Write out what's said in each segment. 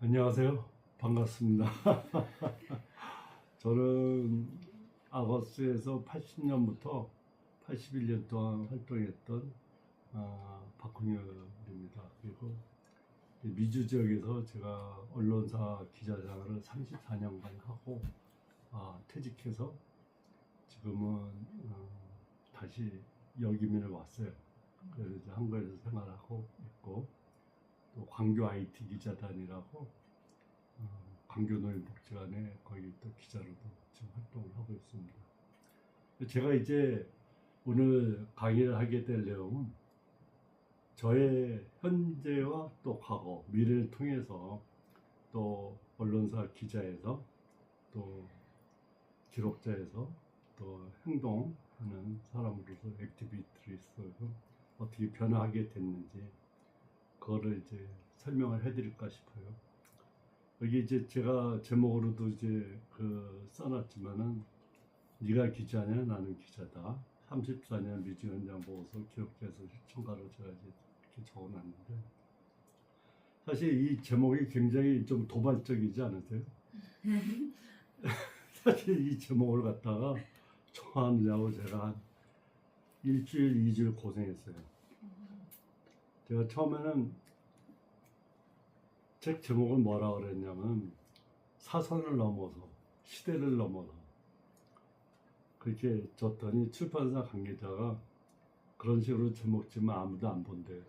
안녕하세요. 반갑습니다. 저는 아거스에서 80년부터 81년 동안 활동했던 박홍열입니다. 그리고 미주 지역에서 제가 언론사 기자생활을 34년간 하고 퇴직해서 지금은 다시 여기민을 왔어요. 그래서 이제 한국에서 생활하고 있고, 또 광교 IT 기자단이라고 광교 노인복지관에 거기 또 기자로도 지금 활동을 하고 있습니다. 제가 이제 오늘 강의를 하게 될 내용은 저의 현재와 또 과거, 미래를 통해서 또 언론사 기자에서 또 기록자에서 또 행동하는 사람으로서 액티비스트로서 어떻게 변화하게 됐는지 그거를 이제 설명을 해드릴까 싶어요. 여기 이제 제가 제목으로도 이제 써놨지만은 네가 기자냐 나는 기자다. 34년 미주 현장 보고서 기록자에서 시청가로 제가 이제 이렇게 적어놨는데, 사실 이 제목이 굉장히 좀 도발적이지 않으세요? 사실 이 제목을 갖다가 정하느냐고 제가 한 일주일, 2주일 고생했어요. 제가 처음에는 책 제목을 뭐라 그랬냐면 사선을 넘어서, 시대를 넘어서, 그렇게 줬더니 출판사 관계자가 그런 식으로 제목 지면 아무도 안 본대.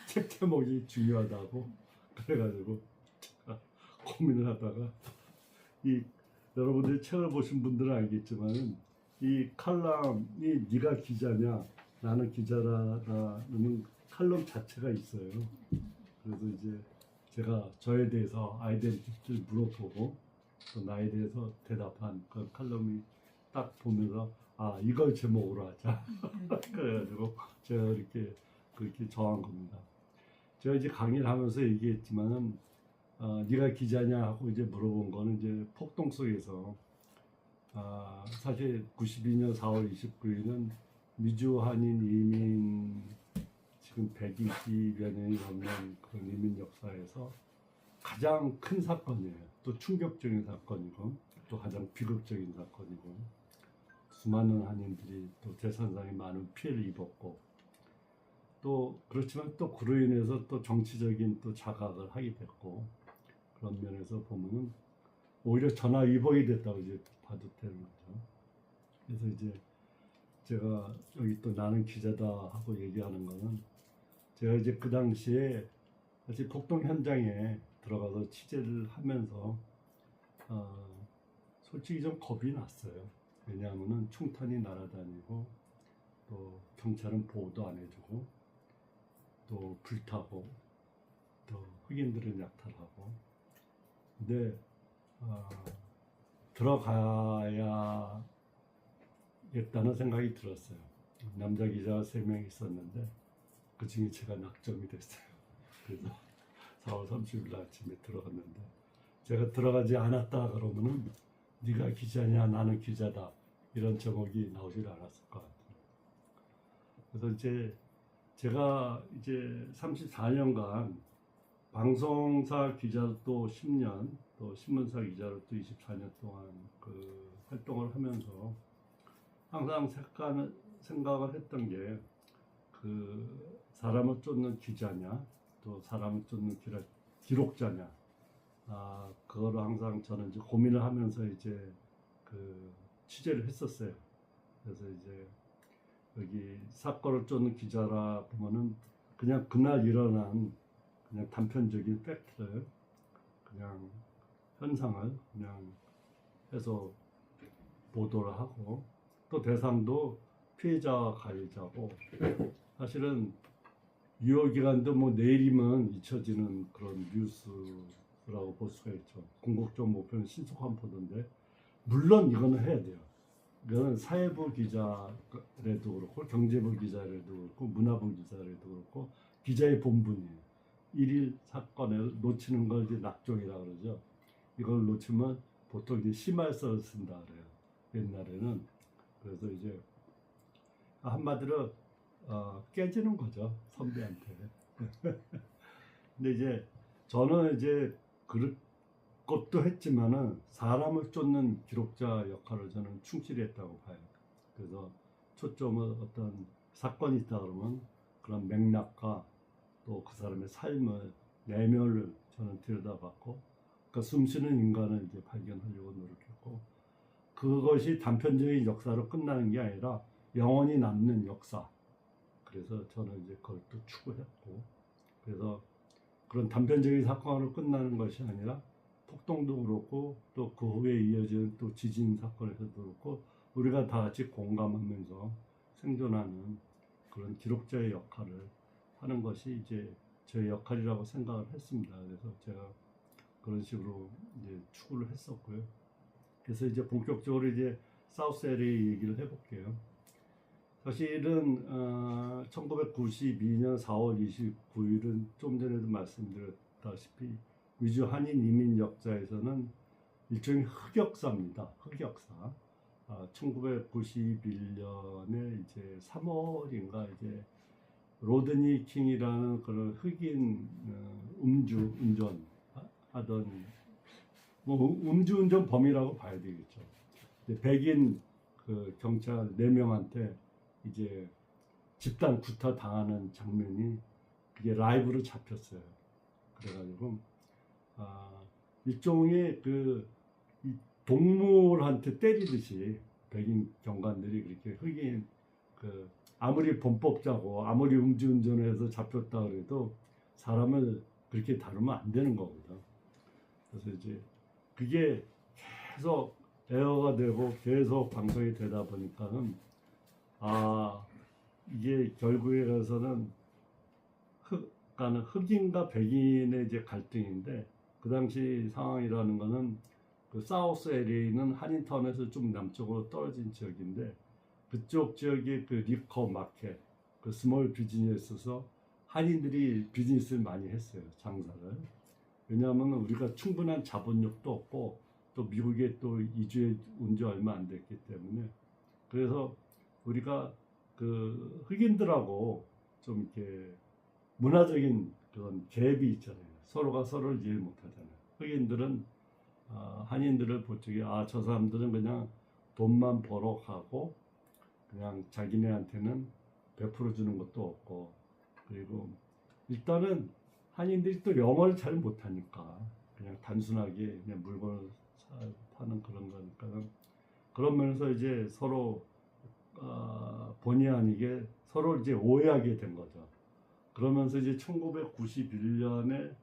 책 제목이 중요하다고. 그래가지고 제가 고민을 하다가, 여러분들이 책을 보신 분들은 알겠지만 이 칼럼이 네가 기자냐 나는 기자라는 칼럼 자체가 있어요. 그래서 이제 제가 저에 대해서 아이덴티티를 물어보고 또 나에 대해서 대답한 그 칼럼이 딱 보면서 이걸 제목으로 하자. 그래가지고 제가 이렇게 그렇게 정한 겁니다. 제가 이제 강의를 하면서 얘기했지만은 네가 기자냐 하고 이제 물어본 거는 이제 폭동 속에서 사실 92년 4월 29일은 미주 한인 이민 지금 120여 년이 넘는 그런 이민 역사에서 가장 큰 사건이에요. 또 충격적인 사건이고 또 가장 비극적인 사건이고, 수많은 한인들이 또 재산상의 많은 피해를 입었고, 또 그렇지만 또 그로 인해서 또 정치적인 또 자각을 하게 됐고, 그런 면에서 보면은 오히려 전화위복이 됐다고 이제 봐도 되는 거죠. 그래서 이제 제가 여기 또 나는 기자다 하고 얘기하는 거는, 제가 이제 그 당시에 사실 폭동 현장에 들어가서 취재를 하면서 솔직히 좀 겁이 났어요. 왜냐하면은 총탄이 날아다니고 또 경찰은 보호도 안 해주고 또 불타고 또 흑인들은 약탈하고, 근데 들어가야겠다는 생각이 들었어요. 남자 기자가 3명 있었는데 그 중에 제가 낙점이 됐어요. 그래서 4월 30일 아침에 들어갔는데, 제가 들어가지 않았다 그러면은 네가 기자냐 나는 기자다 이런 제목이 나오질 않았을 것 같아요. 그래서 이제 제가 이제 34년간 방송사 기자로 또 10년, 또 신문사 기자로 또 24년 동안 그 활동을 하면서 항상 생각을 했던 게, 그 사람을 쫓는 기자냐 또 사람을 쫓는 기록자냐, 그거를 항상 저는 이제 고민을 하면서 이제 그 취재를 했었어요. 그래서 이제 여기 사건을 쫓는 기자라 보면은 그냥 그날 일어난 그냥 단편적인 팩트를, 그냥 현상을 그냥 해서 보도를 하고, 또 대상도 피해자와 가해자고, 사실은 유효기간도 뭐 내일이면 잊혀지는 그런 뉴스라고 볼 수가 있죠. 궁극적 목표는 신속한 보도인데, 물론 이거는 해야 돼요. 이거는 사회부 기자라도 그렇고 경제부 기자라도 그렇고 문화부 기자라도 그렇고 기자의 본분이에요. 일일 사건을 놓치는 걸 이제 낙종이라고 그러죠. 이걸 놓치면 보통 이제 심할서를 쓴다 그래요. 옛날에는. 그래서 이제 한마디로 깨지는 거죠, 선배한테. 근데 이제 저는 이제 그럴 것도 했지만은 사람을 쫓는 기록자 역할을 저는 충실히 했다고 봐요. 그래서 초점은 어떤 사건이 있다 그러면 그런 맥락과 또 그 사람의 삶을 내면을 저는 들여다봤고, 그러니까 숨쉬는 인간을 이제 발견하려고 노력했고, 그것이 단편적인 역사로 끝나는 게 아니라 영원히 남는 역사. 그래서 저는 이제 그걸 또 추구했고, 그래서 그런 단편적인 사건으로 끝나는 것이 아니라 폭동도 그렇고 또 그 후에 이어지는 또 지진 사건에서도 그렇고 우리가 다 같이 공감하면서 생존하는 그런 기록자의 역할을 하는 것이 이제 제 역할이라고 생각을 했습니다. 그래서 제가 그런 식으로 이제 추구를 했었고요. 그래서 이제 본격적으로 이제 사우스 LA 얘기를 해볼게요. 사실은 1992년 4월 29일은 좀 전에도 말씀드렸다시피 위주 한인 이민 역사에서는 일종의 흑역사입니다. 흑역사. 1991년에 이제 3월인가 이제 로드니 킹이라는 그런 흑인 운전 하던 음주운전 범이라고 봐야 되겠죠. 백인 그 경찰 4명한테 이제 집단 구타 당하는 장면이 그게 라이브로 잡혔어요. 그래가지고 일종의 그 동물한테 때리듯이 백인 경관들이 그렇게 흑인 그 아무리 범법자고 아무리 음주운전을 해서 잡혔다 그래도 사람을 그렇게 다루면 안 되는 거거든. 그래서 이제 그게 계속 에어가 되고 계속 방송이 되다 보니까는 이게 결국에 가서는 흑인과 백인의 이제 갈등인데 그 당시 상황이라는 거는 그 사우스 LA는 한인타운에서 좀 남쪽으로 떨어진 지역인데 그쪽 지역이 그 리커 마켓, 그 스몰 비즈니스에서 한인들이 비즈니스를 많이 했어요, 장사를. 왜냐하면 우리가 충분한 자본력도 없고 또 미국에 또 이주해 온 지 얼마 안 됐기 때문에 그래서 우리가 그 흑인들하고 좀 이렇게 문화적인 그런 갭이 있잖아요. 서로가 서로를 이해 못하잖아요. 흑인들은 한인들을 볼 적에 저 사람들은 그냥 돈만 벌어 가고 그냥 자기네한테는 베풀어 주는 것도 없고 그리고 일단은 한인들이 또 영어를 잘 못하니까 그냥 단순하게 그냥 물건을 파는 그런 거니까 그런 면에서 이제 서로 본의 아니게 서로 이제 오해하게 된 거죠. 그러면서 이제 1991년에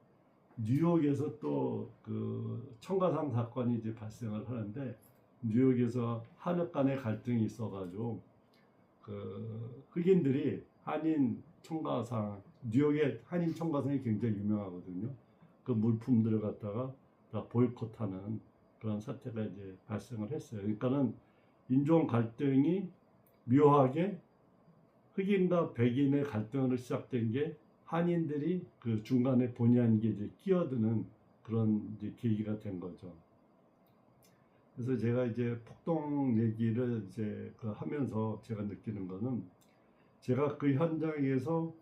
뉴욕에서 또 그 청가상 사건이 이제 발생을 하는데 뉴욕에서 한역 간의 갈등이 있어가지고 그 흑인들이 한인 청가상 뉴욕의 한인 청가상이 굉장히 유명하거든요. 그 물품들을 갖다가 다 보이콧하는 그런 사태가 이제 발생을 했어요. 그러니까는 인종 갈등이 묘하게 흑인과 백인의 갈등으로 시작된 게 한인들이 그 중간에 본의 아니게 이제 끼어드는 그런 이제 계기가 된 거죠. 그래서 제가 이제 폭동 얘기를 이제 그 하면서 제가 느끼는 거는 제가 그 현장에서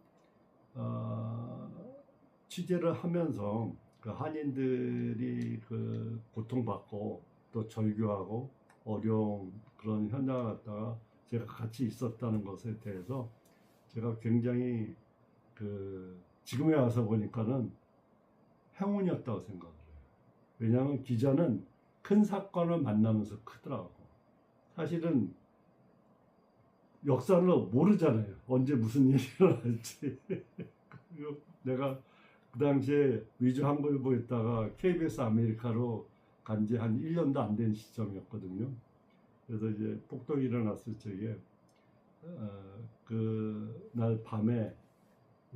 취재를 하면서 그 한인들이 그 고통받고 또 절규하고 어려운 그런 현장을 갖다가 제가 같이 있었다는 것에 대해서 제가 굉장히 그 지금에 와서 보니까는 행운이었다고 생각을 해요. 왜냐하면 기자는 큰 사건을 만나면서 크더라고. 사실은 역사를 모르잖아요. 언제 무슨 일이 일어날지. 그리고 내가 그 당시에 위주 한국일보에 있다가 KBS 아메리카로 간 지 한 1년도 안 된 시점이었거든요. 그래서 이제 폭동이 일어났을 적에 그날 밤에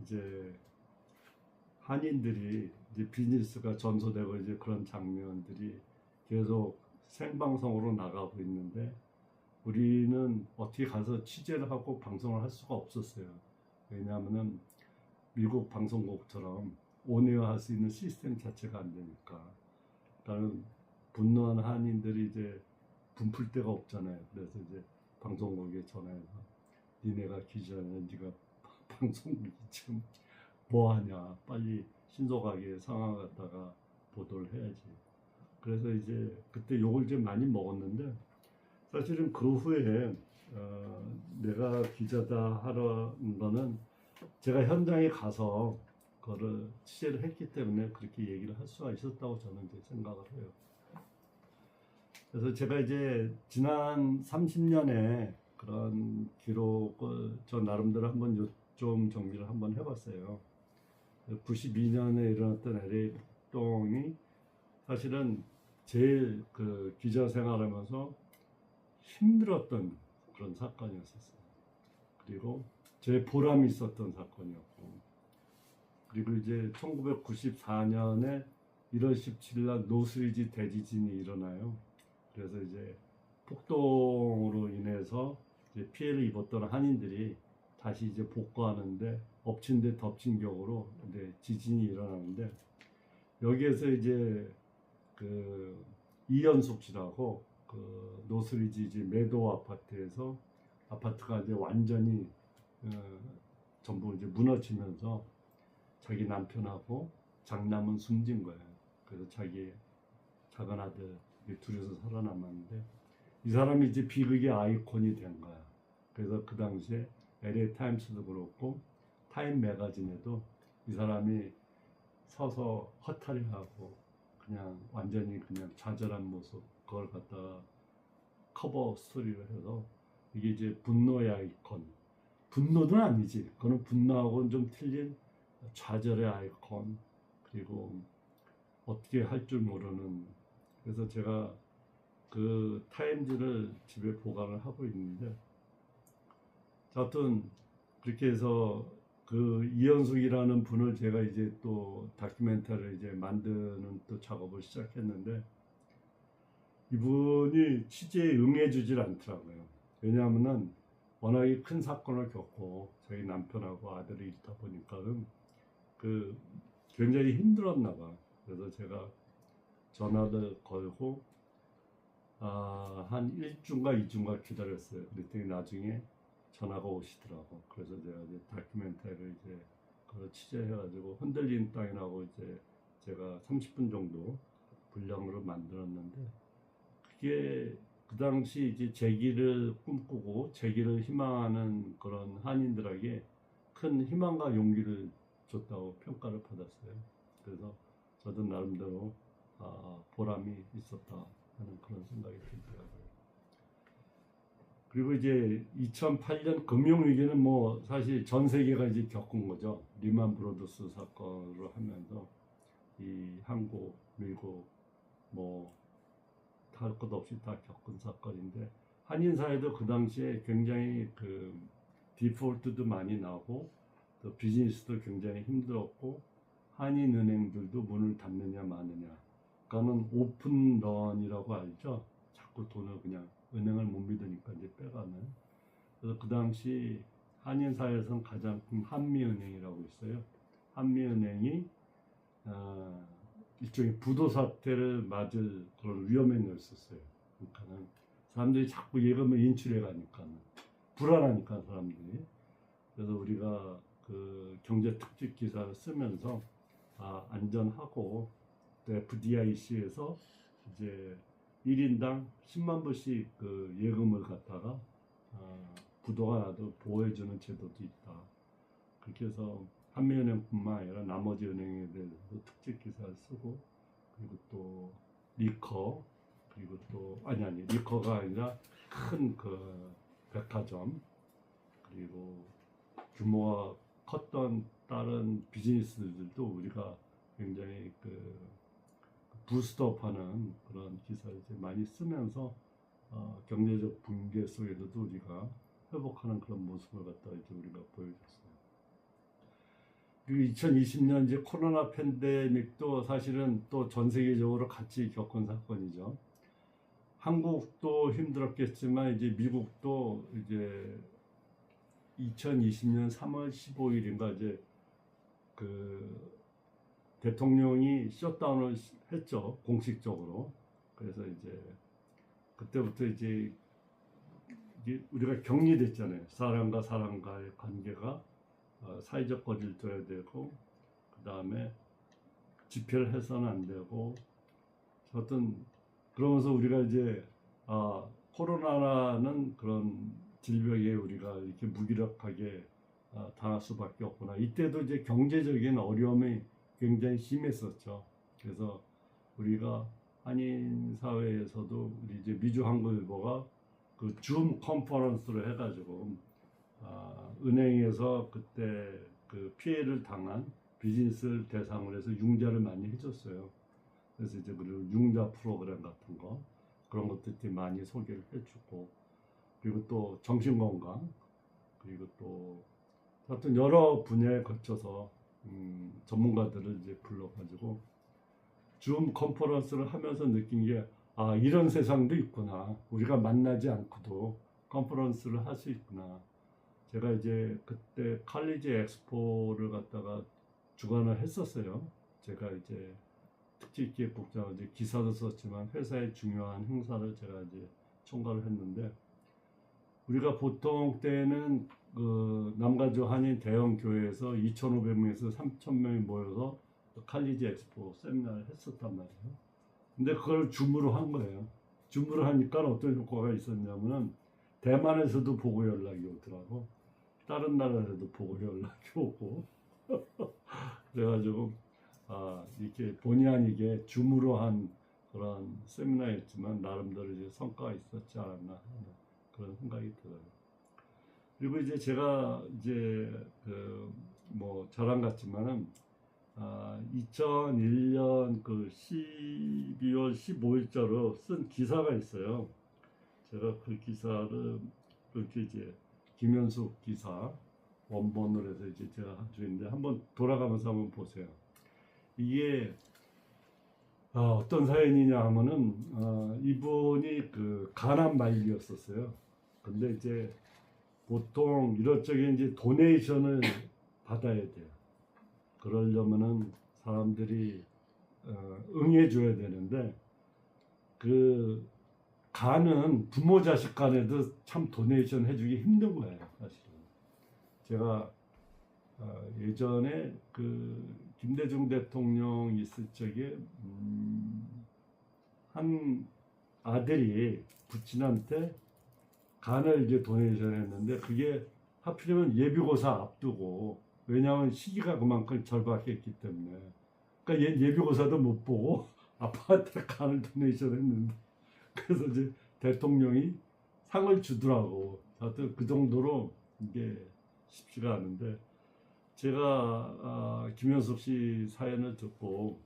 이제 한인들이 이제 비즈니스가 전소되고 이제 그런 장면들이 계속 생방송으로 나가고 있는데 우리는 어떻게 가서 취재를 하고 방송을 할 수가 없었어요. 왜냐하면은 미국 방송국처럼 온에어할 수 있는 시스템 자체가 안 되니까. 나는 분노한 한인들이 이제 분풀 데가 없잖아요. 그래서 이제 방송국에 전화해서 니네가 기자냐, 네가 방송국이 지금 뭐 하냐, 빨리 신속하게 상황 갖다가 보도를 해야지. 그래서 이제 그때 욕을 좀 많이 먹었는데 사실은 그 후에 내가 기자다 하는 거는 제가 현장에 가서 그거를 취재를 했기 때문에 그렇게 얘기를 할 수가 있었다고 저는 이제 생각을 해요. 그래서 제가 이제 지난 30년의 그런 기록을 저 나름대로 한번 좀 정리를 한번 해봤어요. 92년에 일어났던 LA 폭동이 사실은 제일 그 기자 생활하면서 힘들었던 그런 사건이었었어요. 그리고 제 보람이 있었던 사건이었고, 그리고 이제 1994년에 1월 17일 날 노스위지 대지진이 일어나요. 그래서 이제 폭동으로 인해서 이제 피해를 입었던 한인들이 다시 이제 복구하는데 엎친 데 덮친 격으로 이제 지진이 일어나는데, 여기에서 이제 그 이현숙 씨라고 그 노스리지 이제 매도 아파트에서 아파트가 이제 완전히 전부 이제 무너지면서 자기 남편하고 장남은 숨진 거예요. 그래서 자기 작은 아들 둘이서 살아남았는데, 이 사람이 이제 비극의 아이콘이 된 거야. 그래서 그 당시에 LA 타임스도 그렇고 타임 매거진에도 이 사람이 서서 허탈해하고 그냥 완전히 그냥 좌절한 모습, 그걸 갖다가 커버 스토리를 해서 이게 이제 분노의 아이콘, 분노는 아니지, 그거는 분노하고는 좀 틀린 좌절의 아이콘, 그리고 어떻게 할 줄 모르는. 그래서 제가 그 타임즈를 집에 보관을 하고 있는데, 하여튼 그렇게 해서 그 이현숙이라는 분을 제가 이제 또 다큐멘터리를 이제 만드는 또 작업을 시작했는데, 이분이 취재에 응해주질 않더라고요. 왜냐하면은 워낙에 큰 사건을 겪고 자기 남편하고 아들이 있다 보니까는 그 굉장히 힘들었나 봐. 그래서 제가 전화를 걸고 한 1주인가 2주인가 기다렸어요. 그랬더니 나중에 전화가 오시더라고. 그래서 제가 이제 다큐멘터리를 이제 그걸 취재해가지고 흔들린 땅이라고 이제 제가 30분 정도 분량으로 만들었는데, 그게 그 당시 이제 재기를 꿈꾸고 재기를 희망하는 그런 한인들에게 큰 희망과 용기를 줬다고 평가를 받았어요. 그래서 저도 나름대로 보람이 있었다 하는 그런 생각이 들더라고요. 그리고 이제 2008년 금융위기는 뭐 사실 전 세계가 이제 겪은 거죠. 리만 브로더스 사건으로 하면서 이 한국, 미국 뭐 할 것 없이 다 겪은 사건인데, 한인 사회도 그 당시에 굉장히 그 디폴트도 많이 나고 또 비즈니스도 굉장히 힘들었고, 한인 은행들도 문을 닫느냐 마느냐. 그러니까는 오픈런이라고 알죠. 자꾸 돈을 그냥 은행을 못 믿으니까 이제 빼가는. 그래서 그 당시 한인 사회에서는 가장 큰 한미은행이라고 있어요. 한미은행이 일종의 부도 사태를 맞을 그런 위험에 놓였었어요. 그러니까는 사람들이 자꾸 예금을 인출해 가니까는 불안하니까 사람들이. 그래서 우리가 그 경제 특집 기사를 쓰면서 안전하고, 또 FDIC에서 이제 1인당 10만 불씩 그 예금을 갖다가 부도가 나도 보호해주는 제도도 있다. 그렇게 해서 한미은행뿐만 아니라 나머지 은행에 대해서도 특집 기사를 쓰고, 그리고 또 리커, 그리고 또 리커가 아니라 큰 그 백화점, 그리고 규모가 컸던 다른 비즈니스들도 우리가 굉장히 그 부스트업하는 그런 기사를 이제 많이 쓰면서 경제적 붕괴 속에서도 우리가 회복하는 그런 모습을 갖다 이제 우리가 보여줬어요. 그리고 2020년 이제 코로나 팬데믹도 사실은 또 전 세계적으로 같이 겪은 사건이죠. 한국도 힘들었겠지만 이제 미국도 이제 2020년 3월 15일인가 이제 그 대통령이 셧다운을 했죠, 공식적으로. 그래서 이제 그때부터 이제 우리가 격리됐잖아요. 사람과 사람과의 관계가 사회적 거리를 둬야 되고, 그 다음에 집회를 해서는 안 되고, 어떤 그러면서 우리가 이제 코로나라는 그런 질병에 우리가 이렇게 무기력하게 당할 수밖에 없구나. 이때도 이제 경제적인 어려움이 굉장히 심했었죠. 그래서 우리가 한인 사회에서도 우리 이제 미주한국일보가 그 줌 컨퍼런스를 해가지고 은행에서 그때 그 피해를 당한 비즈니스를 대상으로 해서 융자를 많이 해줬어요. 그래서 이제 그리고 융자 프로그램 같은 거 그런 것들 많이 소개를 해주고, 그리고 또 정신건강, 그리고 또 하여튼 여러 분야에 걸쳐서 전문가들을 이제 불러가지고 줌 컨퍼런스를 하면서 느낀 게 이런 세상도 있구나. 우리가 만나지 않고도 컨퍼런스를 할 수 있구나. 제가 이제 그때 칼리지 엑스포를 갖다가 주관을 했었어요. 제가 이제 특집기획국장으로 이제 기사도 썼지만 회사의 중요한 행사를 제가 이제 총괄을 했는데, 우리가 보통 때는 그 남가주 한인 대형 교회에서 2,500명에서 3,000명이 모여서 칼리지 엑스포 세미나를 했었단 말이에요. 근데 그걸 줌으로 한 거예요. 줌으로 하니까 어떤 효과가 있었냐면은 대만에서도 보고 연락이 오더라고. 다른 나라에서도 보고 연락이 오고. 그래가지고 이렇게 본의 아니게 줌으로 한 그런 세미나였지만 나름대로 이제 성과가 있었지 않았나 하는 그런 생각이 들어요. 그리고 이제 제가 이제 뭐 자랑 같지만은 2001년 그 12월 15일자로 쓴 기사가 있어요. 제가 그 기사를 그렇게 이제 김현숙 기사 원본으로 해서 이제 제가 가지고 있는데 한번 돌아가면서 한번 보세요. 이게 어떤 사연이냐 하면은 이분이 그 간암 말기였었어요. 근데 이제 보통 이럴 적에 이제 도네이션을 받아야 돼요. 그러려면은 사람들이 응해줘야 되는데, 그 간은 부모 자식 간에도 참 도네이션 해주기 힘든 거예요, 사실은. 제가 예전에 그 김대중 대통령 있을 적에 한 아들이 부친한테 간을 이제 도네이션 했는데, 그게 하필이면 예비고사 앞두고, 왜냐하면 시기가 그만큼 절박했기 때문에, 그러니까 예비고사도 못 보고 아빠한테 간을 도네이션 했는데, 그래서 이제 대통령이 상을 주더라고. 하여튼 그 정도로 이게 쉽지가 않은데, 제가 김현숙 씨 사연을 듣고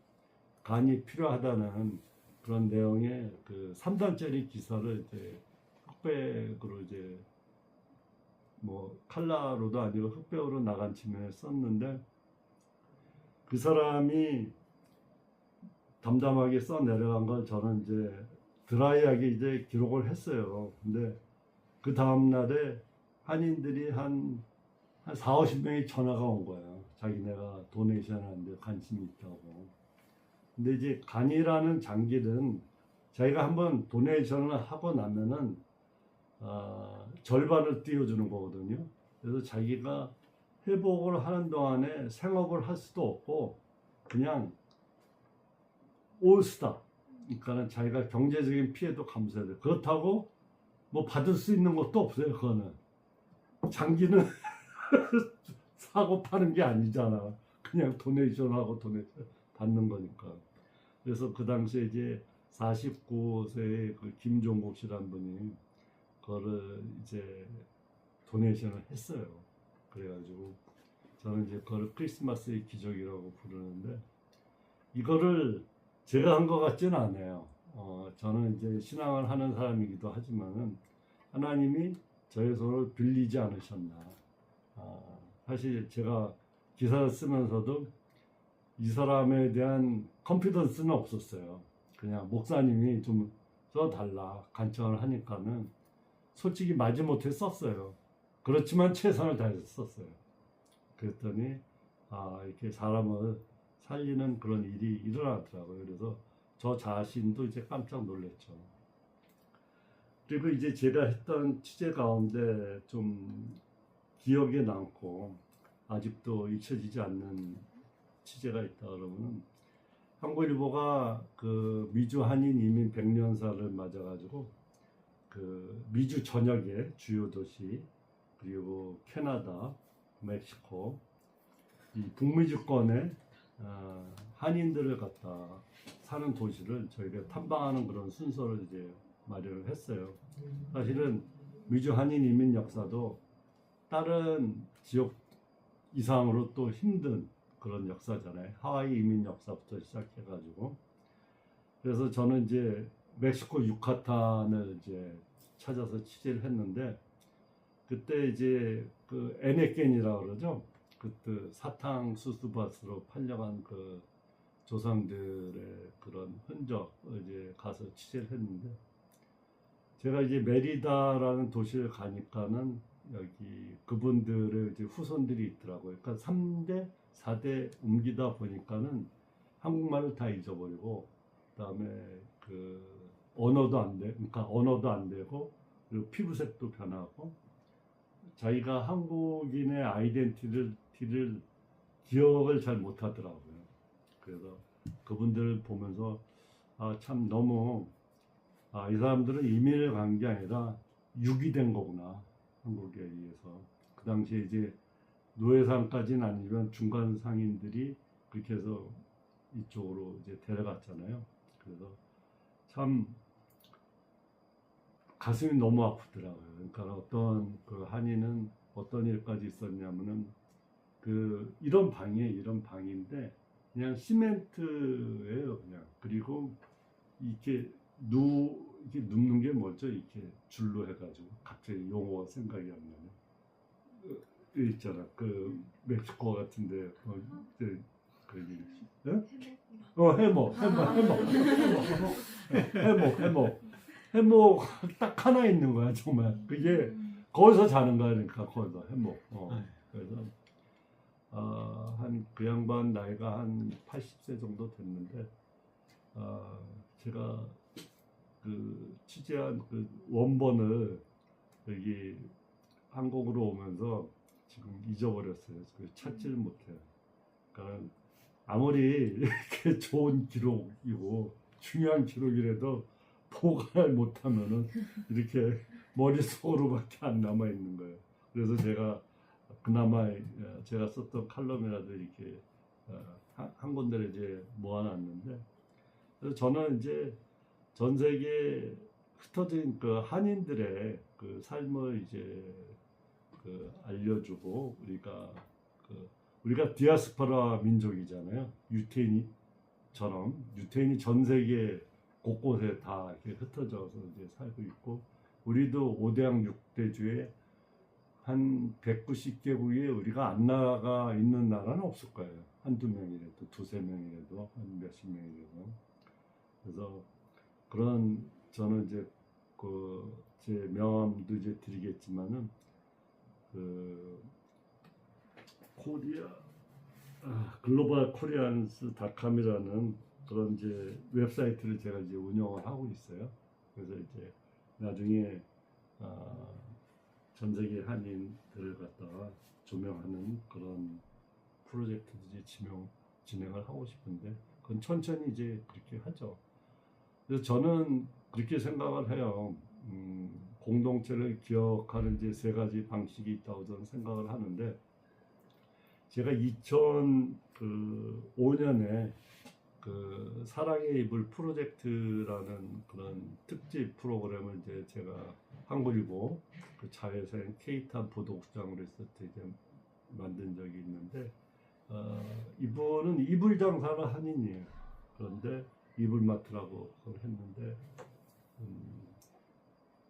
간이 필요하다는 그런 내용의 그 3단짜리 기사를 이제 흑백으로 이제 뭐 칼라로도 아니고 흑백으로 나간 측면에 썼는데, 그 사람이 담담하게 써 내려간 걸 저는 이제 드라이하게 이제 기록을 했어요. 근데 그 다음날에 한인들이 한 4, 50명이 전화가 온 거예요. 자기네가 도네이션 하는데 관심이 있다고. 근데 이제 간이라는 장기는 자기가 한번 도네이션을 하고 나면은 절반을 띄워주는 거거든요. 그래서 자기가 회복을 하는 동안에 생업을 할 수도 없고 그냥 올스타. 그러니까는 자기가 경제적인 피해도 감수해야 돼. 그렇다고 뭐 받을 수 있는 것도 없어요. 그거는 장기는 사고 파는 게 아니잖아. 그냥 도네이션하고 도네이션 받는 거니까. 그래서 그 당시에 이제 49세의 그 김종국 씨라는 분이 그거를 이제 도네이션을 했어요. 그래가지고 저는 이제 그거를 크리스마스의 기적이라고 부르는데, 이거를 제가 한 것 같지는 않아요. 저는 이제 신앙을 하는 사람이기도 하지만은 하나님이 저의 손을 빌리지 않으셨나. 사실 제가 기사를 쓰면서도 이 사람에 대한 컨피던스는 없었어요. 그냥 목사님이 좀 써달라 간청을 하니까는 솔직히 마지못해 썼어요. 그렇지만 최선을 다해서 썼어요. 그랬더니 이렇게 사람을 살리는 그런 일이 일어나더라고요. 그래서 저 자신도 이제 깜짝 놀랐죠. 그리고 이제 제가 했던 취재 가운데 좀 기억에 남고 아직도 잊혀지지 않는 취재가 있다 그러면은, 한국일보가 그 미주 한인 이민 100년사를 맞아가지고 그 미주 전역의 주요 도시 그리고 캐나다, 멕시코 이 북미 주권의 한인들을 갖다 사는 도시를 저희가 탐방하는 그런 순서를 이제 마련을 했어요. 사실은 미주 한인 이민 역사도 다른 지역 이상으로 또 힘든 그런 역사잖아요. 하와이 이민 역사부터 시작해가지고 그래서 저는 이제 멕시코 유카탄을 이제 찾아서 취재를 했는데 그때 이제 그 에네켄이라고 그러죠. 그때 사탕수수밭으로 팔려간 그 조상들의 그런 흔적을 이제 가서 취재를 했는데 제가 이제 메리다라는 도시를 가니까는 여기 그분들의 이제 후손들이 있더라고요. 그러니까 3대, 4대 옮기다 보니까는 한국말을 다 잊어버리고 그다음에 그 언어도 안 돼, 그러니까 언어도 안 되고 그리고 피부색도 변하고 자기가 한국인의 아이덴티티를 기억을 잘 못하더라고요. 그래서 그분들을 보면서 참 너무 이 사람들은 이민을 간 게 아니라 유기된 거구나 한국에 의해서. 그 당시에 이제 노예상까지는 아니지만 중간 상인들이 그렇게 해서 이쪽으로 이제 데려갔잖아요. 그래서 참 가슴이 너무 아프더라고요. 그러니까 어떤 그 한인은 어떤 일까지 있었냐면은 그 이런 방인데 그냥 시멘트예요, 그냥. 그리고 이렇게 이렇게 눕는 게 뭐죠? 이렇게 줄로 해가지고 갑자기 용어가 생각이 안 나네. 있잖아, 그 멕시코 같은데 거기 해목 딱 하나 있는 거야 정말. 그게 거기서 자는 거야. 그러니까 거기서 해목. 그래서 한 그 양반 나이가 한 80세 정도 됐는데 제가 그 취재한 그 원본을 여기 한국으로 오면서 지금 잊어버렸어요. 찾지를 못해요. 그러니까 아무리 이렇게 좋은 기록이고 중요한 기록이라도 보관을 못하면은 이렇게 머릿속으로밖에 안 남아 있는 거예요. 그래서 제가 그나마 제가 썼던 칼럼이라도 이렇게 한 군데를 이제 모아놨는데, 그래서 저는 이제 전 세계에 흩어진 그 한인들의 그 삶을 이제 그 알려주고 우리가 디아스포라 민족이잖아요. 유태인이 전 세계 곳곳에 다 이렇게 흩어져서 이제 살고 있고, 우리도 5대양 6대주에 한 190개국에 우리가 안 나가 있는 나라는 없을 거예요. 한두 명이라도, 두세 명이라도, 한 몇십 명이라도. 그래서 그런 저는 이제 제 명함도 이제 드리겠지만은 코리아 글로벌 코리안스닷컴이라는 그런 이제 웹사이트를 제가 이제 운영을 하고 있어요. 그래서 이제 나중에 전 세계 한인들을 갖다가 조명하는 그런 프로젝트들이 진행을 하고 싶은데 그건 천천히 이제 그렇게 하죠. 그래서 저는 그렇게 생각을 해요. 공동체를 기억하는 이제 세 가지 방식이 있다고 저는 생각을 하는데, 제가 2005년에 그 사랑의 이불 프로젝트라는 그런 특집 프로그램을 이제 제가 한국일보 그 자회사인 케이탄 보도국장으로 있을 때 이제 만든 적이 있는데, 이분은 이불 장사는 한인이에요. 그런데 이불마트라고 그걸 했는데,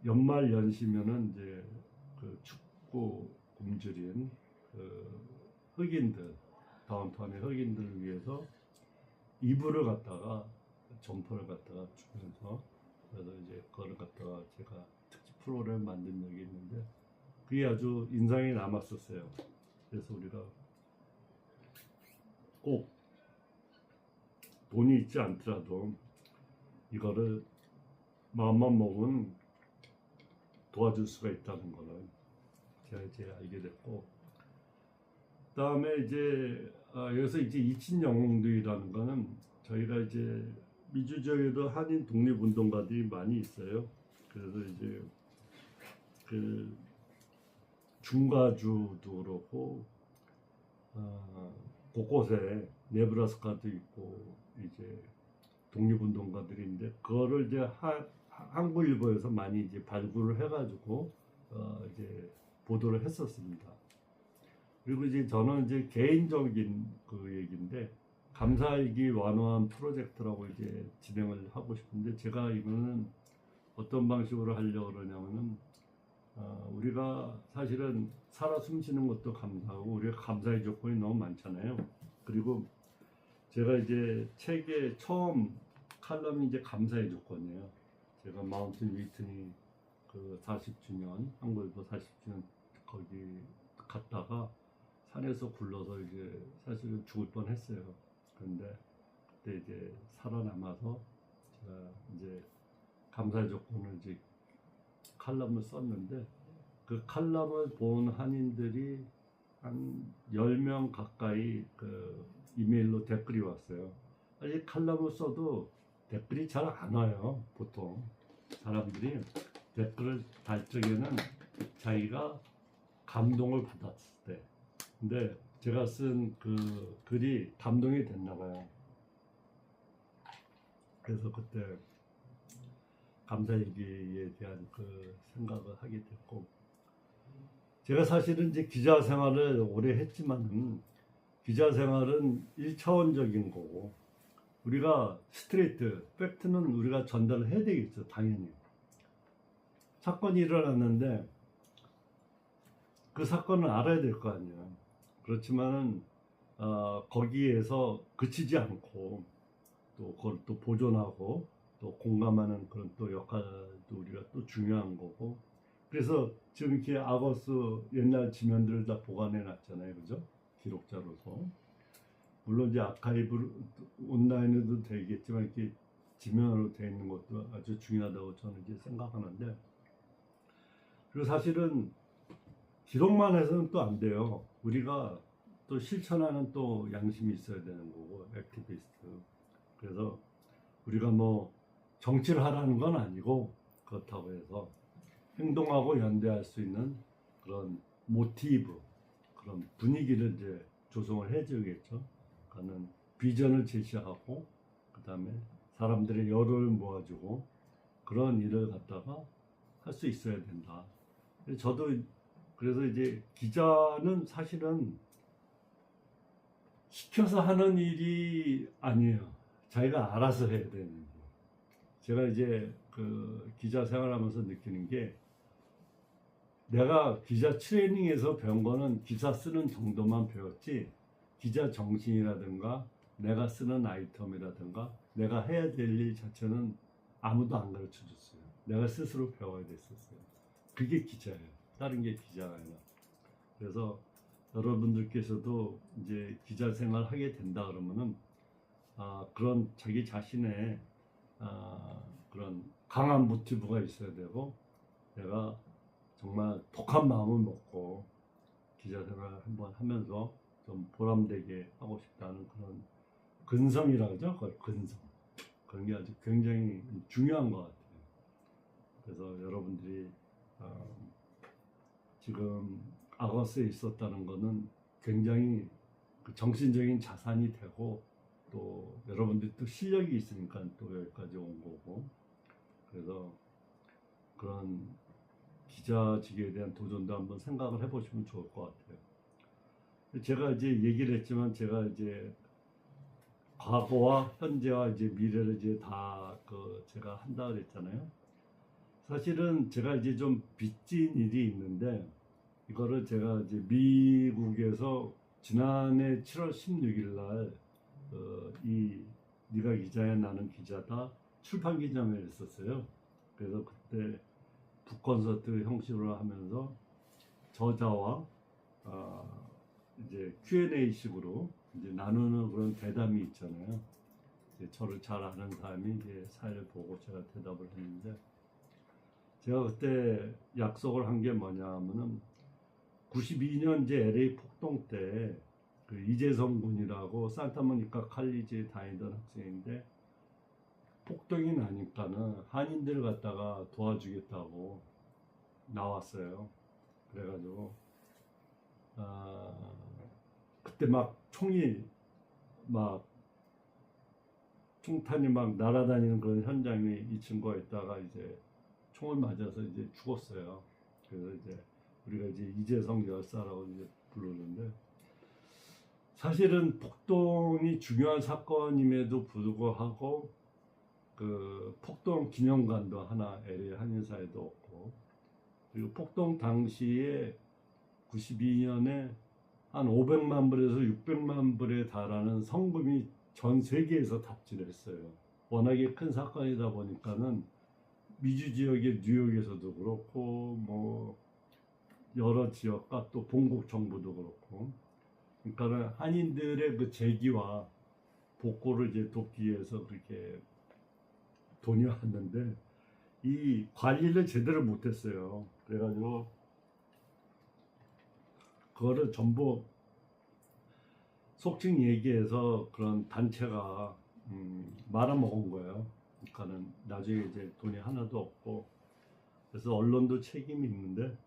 연말 연시면은 이제 그 춥고 굶주린 그 흑인들, 다운타운의 흑인들을 위해서 이불을 갖다가 점퍼를 갖다가 주면서, 그래서 이제 그거를 갖다가 제가 특집 프로그램을 만든 적이 있는데 그게 아주 인상이 남았었어요. 그래서 우리가 꼭 돈이 있지 않더라도 이거를 마음만 먹으면 도와줄 수가 있다는 거를 제가 이제 알게 됐고, 그다음에 이제 여기서 이제 이친 영웅들이라는 거는 저희가 이제 미주지역에도 한인 독립운동가들이 많이 있어요. 그래서 이제 그 중과주도 그렇고 곳곳에 네브라스카도 있고 이제 독립운동가들인데 그거를 이제 한국일보에서 많이 이제 발굴을 해가지고 이제 보도를 했었습니다. 그리고 이제 저는 이제 개인적인 그 얘기인데 감사일기 완화한 프로젝트라고 이제 진행을 하고 싶은데 제가 이거는 어떤 방식으로 하려고 그러냐면은 우리가 사실은 살아 숨쉬는 것도 감사하고 우리가 감사의 조건이 너무 많잖아요. 그리고 제가 이제 책의 처음 칼럼이 이제 감사의 조건이에요. 제가 마운틴 위트니 그 40주년 한국일보 40주년 거기 갔다가 산에서 굴러서 이제 사실은 죽을 뻔했어요. 그런데 그때 이제 살아남아서 제가 이제 감사의 조건을 이제 칼럼을 썼는데 그 칼럼을 본 한인들이 한 10명 가까이 그 이메일로 댓글이 왔어요. 이 칼럼을 써도 댓글이 잘 안 와요. 보통 사람들이 댓글을 달 적에는 자기가 감동을 받았을 때. 근데 제가 쓴 그 글이 감동이 됐나 봐요. 그래서 그때 감사일기에 대한 그 생각을 하게 됐고, 제가 사실은 이제 기자 생활을 오래 했지만은 기자 생활은 1차원적인 거고 우리가 스트레이트 팩트는 우리가 전달을 해야 되겠죠. 당연히 사건이 일어났는데 그 사건을 알아야 될 거 아니에요. 그렇지만은 거기에서 그치지 않고 또 그걸 또 보존하고 또 공감하는 그런 또 역할도 우리가 또 중요한 거고, 그래서 지금 이렇게 아거스 옛날 지면들을 다 보관해 놨잖아요. 그죠? 기록자로서. 물론 이제 아카이브 온라인에도 되겠지만 이렇게 지면으로 되어 있는 것도 아주 중요하다고 저는 이제 생각하는데, 그리고 사실은 기록만 해서는 또 안 돼요. 우리가 또 실천하는 또 양심이 있어야 되는 거고, 액티비스트. 그래서 우리가 뭐 정치를 하라는 건 아니고, 그렇다고 해서 행동하고 연대할 수 있는 그런 모티브, 그런 분위기를 이제 조성을 해줘야겠죠. 그러니까는 비전을 제시하고, 그 다음에 사람들의 열을 모아주고, 그런 일을 갖다가 할 수 있어야 된다. 저도 그래서 이제 기자는 사실은 시켜서 하는 일이 아니에요. 자기가 알아서 해야 되는 거. 제가 이제 그 기자 생활하면서 느끼는 게, 내가 기자 트레이닝에서 배운 거는 기사 쓰는 정도만 배웠지, 기자 정신이라든가 내가 쓰는 아이템이라든가 내가 해야 될 일 자체는 아무도 안 가르쳐 줬어요. 내가 스스로 배워야 됐었어요. 그게 기자예요. 다른 게 기자가 아니라. 그래서 여러분들께서도 이제 기자 생활 하게 된다 그러면은 그런 자기 자신의 그런 강한 모티브가 있어야 되고, 내가 정말 독한 마음을 먹고 기자 생활 한번 하면서 좀 보람되게 하고 싶다는 그런 근성이라 그러죠. 그걸 근성. 그런 게 아주 굉장히 중요한 것 같아요. 그래서 여러분들이 지금 아거스에 있었다는 거는 굉장히 그 정신적인 자산이 되고, 또 여러분들이 또 실력이 있으니까 또 여기까지 온 거고, 그래서 그런 기자직에 대한 도전도 한번 생각을 해보시면 좋을 것 같아요. 제가 이제 얘기를 했지만 제가 이제 과거와 현재와 이제 미래를 이제 다 제가 한다 그랬잖아요. 사실은 제가 이제 좀 빚진 일이 있는데, 이거를 제가 이제 미국에서 지난해 7월 16일 날 이 네가 기자야 나는 기자다 출판 기념회를 했었어요. 그래서 그때 북콘서트 형식으로 하면서 저자와 이제 Q&A식으로 이제 나누는 그런 대담이 있잖아요. 이제 저를 잘 아는 사람이 이제 사회를 보고 제가 대답을 했는데, 제가 그때 약속을 한 게 뭐냐 하면은 92년 이제 LA 폭동 때 그 이재성 군이라고 산타모니카 칼리지에 다니던 학생인데 폭동이 나니까는 한인들 갖다가 도와주겠다고 나왔어요. 그래가지고 그때 막 총이 막 총탄이 막 날아다니는 그런 현장에 이 친구가 있다가 이제 총을 맞아서 이제 죽었어요. 그래서 이제 우리가 이제 이재성 열사라고 이제 부르는데, 사실은 폭동이 중요한 사건임에도 불구하고 그 폭동 기념관도 하나 LA 한인사에도 없고, 그리고 폭동 당시에 92년에 한 500만 불에서 600만 불에 달하는 성금이 전 세계에서 답질했어요. 워낙에 큰 사건이다 보니까는 미주 지역의 뉴욕에서도 그렇고 뭐 여러 지역과 또 본국 정부도 그렇고, 그러니까는 한인들의 그 재기와 복구를 이제 돕기 위해서 그렇게 돈이 왔는데 이 관리를 제대로 못했어요. 그래가지고 그거를 전부 속칭 얘기해서 그런 단체가 말아먹은 거예요. 그러니까는 나중에 이제 돈이 하나도 없고, 그래서 언론도 책임이 있는데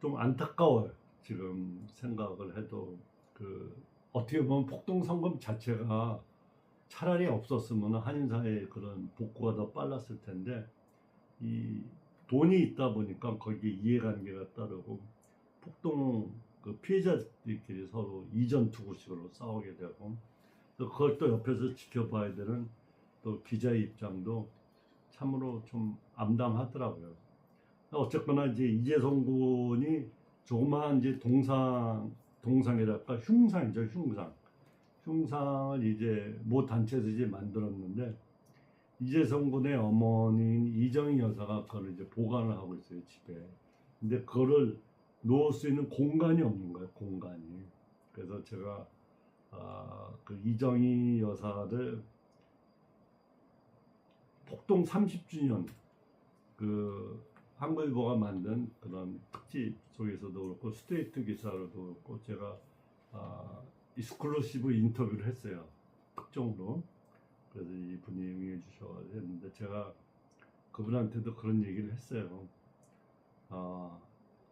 좀 안타까워요. 지금 생각을 해도 그 어떻게 보면 폭동 성금 자체가 차라리 없었으면 한인사회의 그런 복구가 더 빨랐을 텐데, 이 돈이 있다 보니까 거기에 이해관계가 따르고 폭동 그 피해자들끼리 서로 이전투구식으로 싸우게 되고, 또 그걸 또 옆에서 지켜봐야 되는 또 기자의 입장도 참으로 좀 암담하더라고요. 어쨌거나 이제 이재성 군이 조그마한 이제 동상이랄까 흉상이죠, 흉상을 이제 모 단체에서 이제 만들었는데, 이재성 군의 어머니인 이정희 여사가 그걸 이제 보관을 하고 있어요, 집에. 근데 그거를 놓을 수 있는 공간이 없는 거예요, 공간이. 그래서 제가 그 이정희 여사를 폭동 30주년 그 한국일보가 만든 그런 특집 속에서도 그렇고 스트레이트 기사로도 그렇고 제가 익스클루시브 인터뷰를 했어요, 특종으로. 그래서 이분이 응해 주셔가지고 했는데, 제가 그분한테도 그런 얘기를 했어요.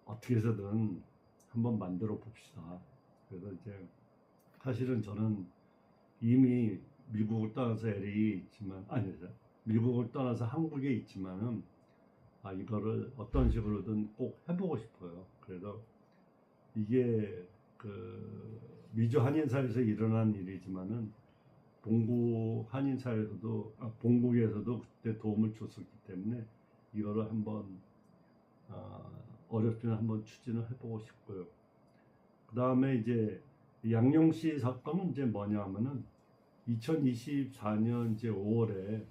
어떻게 해서든 한번 만들어 봅시다. 그래서 이제 사실은 저는 이미 미국을 떠나서 LA에 있지만, 아니죠, 미국을 떠나서 한국에 있지만은 이거를 어떤 식으로든 꼭 해보고 싶어요. 그래서 이게 그 미주 한인사회에서 일어난 일이지만은 본국 한인사회에서도 본국에서도 그때 도움을 줬었기 때문에 이거를 한번 어렵지만 한번 추진을 해보고 싶고요. 그 다음에 이제 양용시 사건은 이제 뭐냐면은 2024년 이제 5월에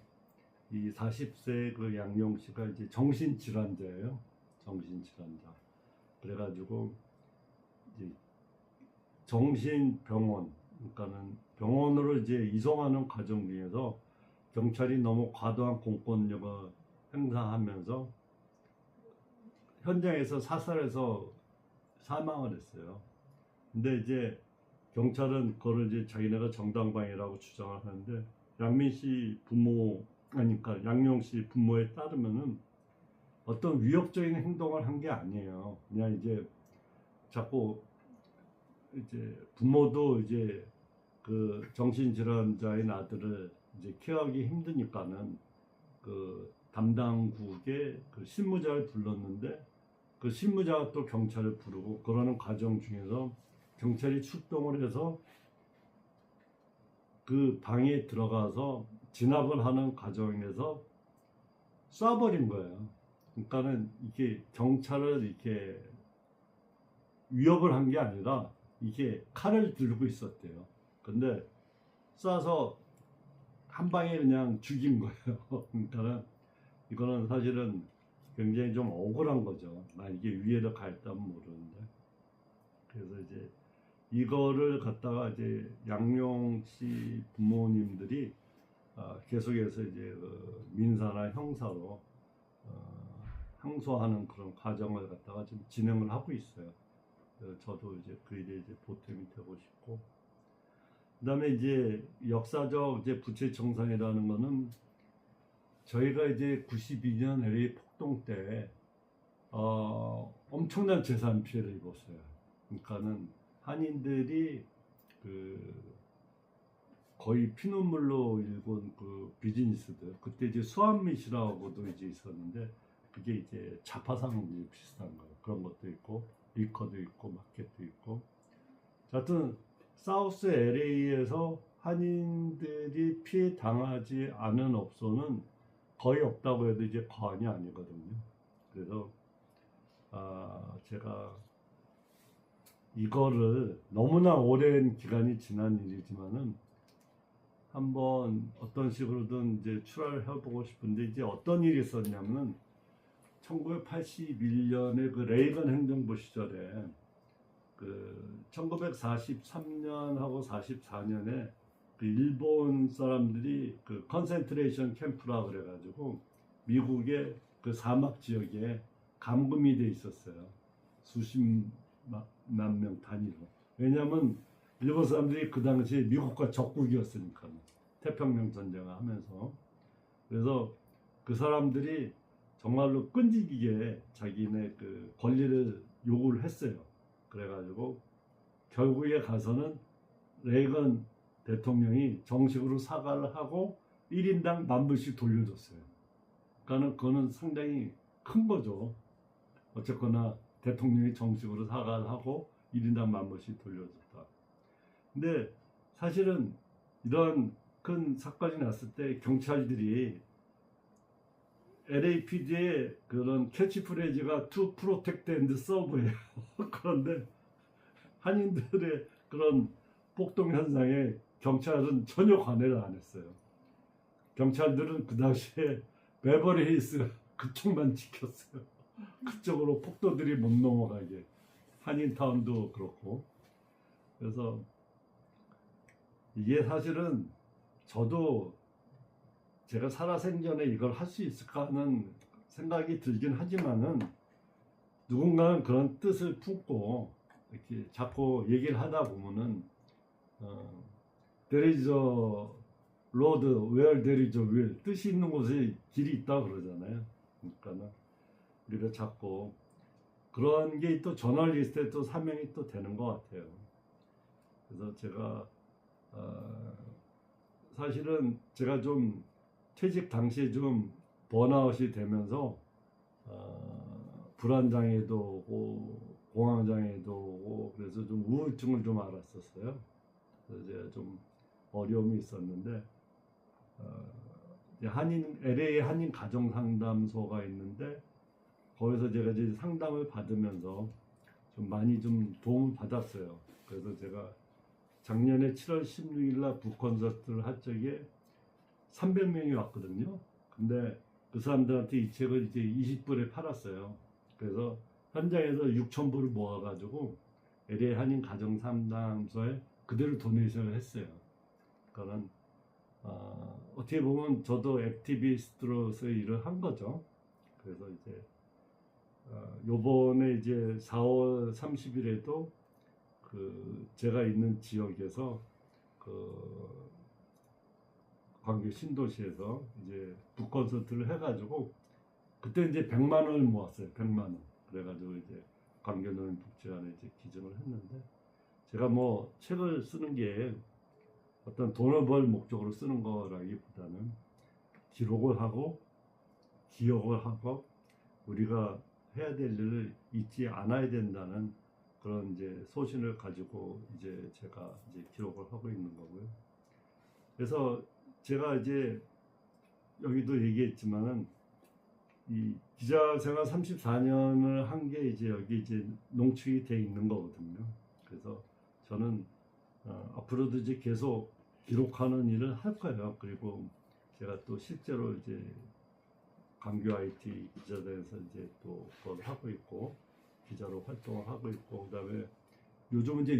이 40세 그 양용시가 이제 정신질환자예요. 정신질환자. 그래가지고 이제 정신병원, 그러니까는 병원으로 이제 이송하는 과정 중에서 경찰이 너무 과도한 공권력을 행사하면서 현장에서 사살해서 사망을 했어요. 근데 이제 경찰은 그걸 이제 자기네가 정당방위라고 주장을 하는데, 양민씨 부모, 그러니까 양용씨 부모에 따르면은 어떤 위협적인 행동을 한 게 아니에요. 그냥 이제 자꾸 이제 부모도 이제 그 정신질환자인 아들을 이제 케어하기 힘드니까는 그 담당국의 그 실무자를 불렀는데, 그 실무자가 또 경찰을 부르고 그러는 과정 중에서 경찰이 출동을 해서 그 방에 들어가서 진압을 하는 과정에서 쏴버린 거예요. 그러니까는 이게 경찰을 이렇게 위협을 한 게 아니라 이게 칼을 들고 있었대요. 근데 쏴서 한 방에 그냥 죽인 거예요. 그러니까는 이거는 사실은 굉장히 좀 억울한 거죠. 만약에 위해를 가했다면 모르는데. 그래서 이제 이거를 갖다가 이제 양용 씨 부모님들이 계속해서 이제 그 민사나 형사로 항소하는 그런 과정을 갖다가 좀 진행을 하고 있어요. 저도 이제 그 일에 이제 보탬이 되고 싶고, 그다음에 이제 역사적 이제 부채 청산이라는 거는 저희가 이제 92년 LA 폭동 때 엄청난 재산 피해를 입었어요. 그러니까는 한인들이 그 거의 피눈물로 일군 그 비즈니스들, 그때 이제 수완밋이라고도 이제 있었는데, 그게 이제 자파상 비슷한 거예요. 그런 것도 있고 리커도 있고 마켓도 있고. 하여튼 사우스 LA에서 한인들이 피해 당하지 않은 업소는 거의 없다고 해도 이제 과언이 아니거든요. 그래서 제가 이거를 너무나 오랜 기간이 지난 일이지만은 한번 어떤 식으로든 이제 출하를 해보고 싶은데, 이제 어떤 일이 있었냐면은 1981년에 그 레이건 행정부 시절에 그 1943년하고 44년에 그 일본 사람들이 그 컨센트레이션 캠프라 그래가지고 미국의 그 사막 지역에 감금이 돼 있었어요. 수십만 명 단위로. 왜냐하면 일본 사람들이 그 당시에 미국과 적국이었으니까, 태평양 전쟁을 하면서. 그래서 그 사람들이 정말로 끈질기게 자기네 그 권리를 요구를 했어요. 그래가지고 결국에 가서는 레이건 대통령이 정식으로 사과를 하고 1인당 $10,000씩 돌려줬어요. 그러니까 그거는 상당히 큰 거죠. 어쨌거나 대통령이 정식으로 사과를 하고 1인당 $10,000씩 돌려줬다. 근데 사실은 이런 큰 사건이 났을 때 경찰들이 LAPD의 그런 캐치프레이즈가 To Protect and Serve예요. 그런데 한인들의 그런 폭동 현상에 경찰은 전혀 관여를 안 했어요. 경찰들은 그 당시에 베버리 힐스 그쪽만 지켰어요. 그쪽으로 폭도들이 못 넘어가게. 한인타운도 그렇고. 그래서 이게 사실은 저도 제가 살아생전에 이걸 할 수 있을까 하는 생각이 들긴 하지만은, 누군가는 그런 뜻을 품고 이렇게 자꾸 얘기를 하다 보면은 There is a road where there is a will, 뜻이 있는 곳에 길이 있다 그러잖아요. 그러니까는 우리가 자꾸 그런 게 또 저널리스트의 또 사명이 또 되는 것 같아요. 그래서 제가 사실은 제가 좀 퇴직 당시에 좀 번아웃이 되면서 불안장애도 오고 공황장애도 오고, 그래서 좀 우울증을 좀 앓았었어요. 그래서 제가 좀 어려움이 있었는데, LA 한인 가정상담소가 있는데, 거기서 제가 이제 상담을 받으면서 좀 많이 좀 도움을 받았어요. 그래서 제가 작년에 7월 16일 날 북콘서트를 할 적에 300명이 왔거든요. 근데 그 사람들한테 이 책을 이제 20불에 팔았어요. 그래서 현장에서 6,000불을 모아가지고 LA 한인 가정상담소에 그대로 도네이션을 했어요. 그러니까 어떻게 보면 저도 액티비스트로서의 일을 한 거죠. 그래서 이제 요번에 이제 4월 30일에도 그 제가 있는 지역에서 그 광교 신도시에서 이제 북콘서트를 해가지고, 그때 이제 100만 원을 모았어요. 100만 원. 그래가지고 이제 광교노인복지관에 이제 기증을 했는데, 제가 뭐 책을 쓰는 게 어떤 돈을 벌 목적으로 쓰는 거라기보다는 기록을 하고 기억을 하고 우리가 해야 될 일을 잊지 않아야 된다는 그런 이제 소신을 가지고 이제 제가 이제 기록을 하고 있는 거고요. 그래서 제가 이제 여기도 얘기했지만은 이 기자 생활 34년을 한 게 이제 여기 이제 농축이 돼 있는 거거든요. 그래서 저는 앞으로도 이제 계속 기록하는 일을 할 거예요. 그리고 제가 또 실제로 이제 광교 IT 기자단에서 이제 또 그걸 하고 있고, 기자로 활동을 하고 있고, 그다음에 요즘은 이제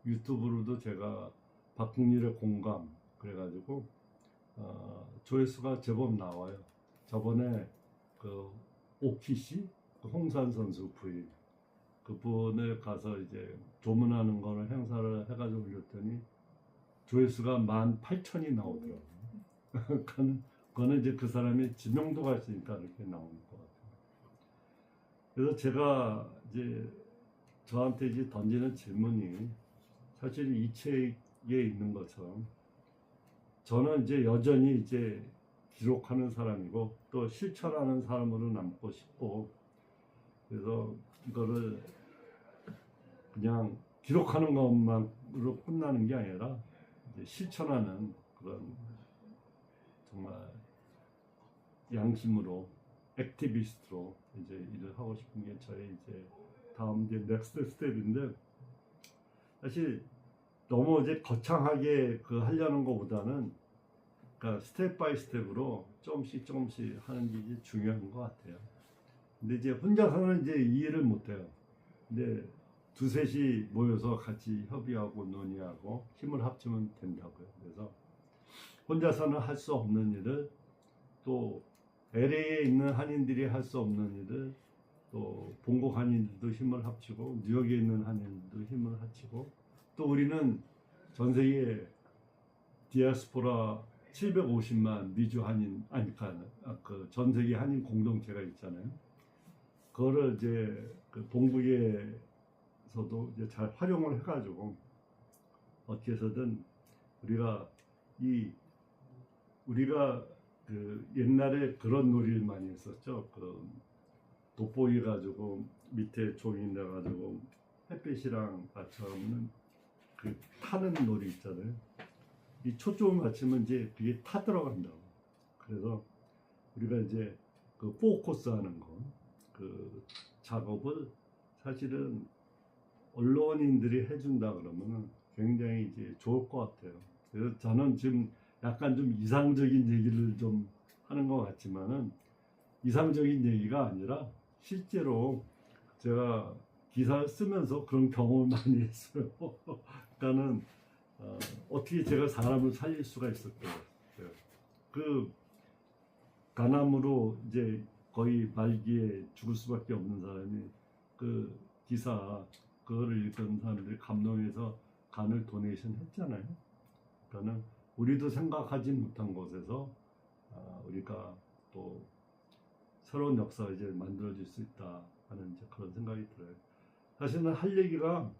유튜브로도 제가 박국리의 공감 그래가지고 조회수가 제법 나와요. 저번에 그 오키 씨, 그 홍산 선수 부인, 그분을 가서 이제 조문하는 거를 행사를 해가지고 올렸더니 조회수가 18,000이 나오더라고요. 그거는 이제 그 사람이 지명도가 있으니까 이렇게 나오는 것 같아요. 그래서 제가 이제 저한테 이제 던지는 질문이 사실 이 책에 있는 것처럼 저는 이제 여전히 이제 기록하는 사람이고 또 실천하는 사람으로 남고 싶고, 그래서 이거를 그냥 기록하는 것만으로 끝나는 게 아니라 이제 실천하는 그런 정말 양심으로 액티비스트로 이제 일을 하고 싶은 게 저의 이제 다음 이제 넥스트 스텝인데, 사실 너무 이제 거창하게 그 하려는 것보다는 그러니까 스텝 바이 스텝으로 조금씩 하는 게 이제 중요한 것 같아요. 근데 이제 혼자서는 이제 이해를 못 해요. 근데 두셋이 모여서 같이 협의하고 논의하고 힘을 합치면 된다고요. 그래서 혼자서는 할 수 없는 일을, 또 LA에 있는 한인들이 할 수 없는 일을 또 본국 한인들도 힘을 합치고 뉴욕에 있는 한인들도 힘을 합치고, 또 우리는 전 세계 디아스포라 750만 미주 한인, 그 전 세계 한인 공동체가 있잖아요. 그거를 이제 그 본국에서도 이제 잘 활용을 해가지고 어떻게 해서든 우리가 그 옛날에 그런 놀이를 많이 했었죠. 그 돋보기 가지고 밑에 종이 내가지고 햇빛이랑 맞춰놓는 그 타는 놀이 있잖아요. 이 초점을 맞추면 이제 그게 타 들어간다고. 그래서 우리가 이제 그 포커스 하는 거, 그 작업을 사실은 언론인들이 해준다 그러면 굉장히 이제 좋을 것 같아요. 그래서 저는 지금 약간 좀 이상적인 얘기를 좀 하는 것 같지만은, 이상적인 얘기가 아니라 실제로 제가 기사를 쓰면서 그런 경험을 많이 했어요. 그러니까는 어떻게 제가 사람을 살릴 수가 있었대요. 그 간암으로 이제 거의 말기에 죽을 수밖에 없는 사람이 그 기사 그거를 읽은 사람들이 감동해서 간을 도네이션 했잖아요. 그러니까는 우리도 생각하지 못한 곳에서 우리가 또 새로운 역사가 이제 만들어질 수 있다 하는 이제 그런 생각이 들어요. 사실은 할 얘기가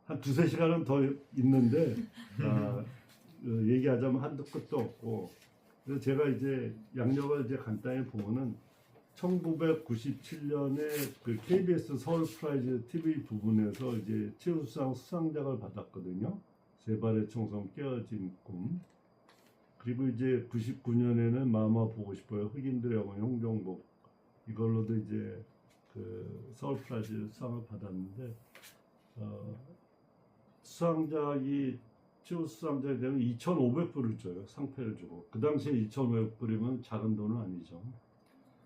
한 두세 시간은 더 있는데 얘기하자면 한도 끝도 없고, 그래서 제가 이제 양력을 이제 간단히 보면은 1997년에 그 KBS 서울 프라이즈 TV 부분에서 이제 최우수상 수상작을 받았거든요. 세 발의 총성 깨어진 꿈. 그리고 이제 99년에는 마마 보고 싶어요. 흑인들의 어머니 홍정복, 이걸로도 이제 그 서울 프라이즈 수상을 받았는데, 수상작이 최우수 수상작이 되면 2,500불을 줘요. 상패를 주고. 그 당시에 2,500불이면 작은 돈은 아니죠.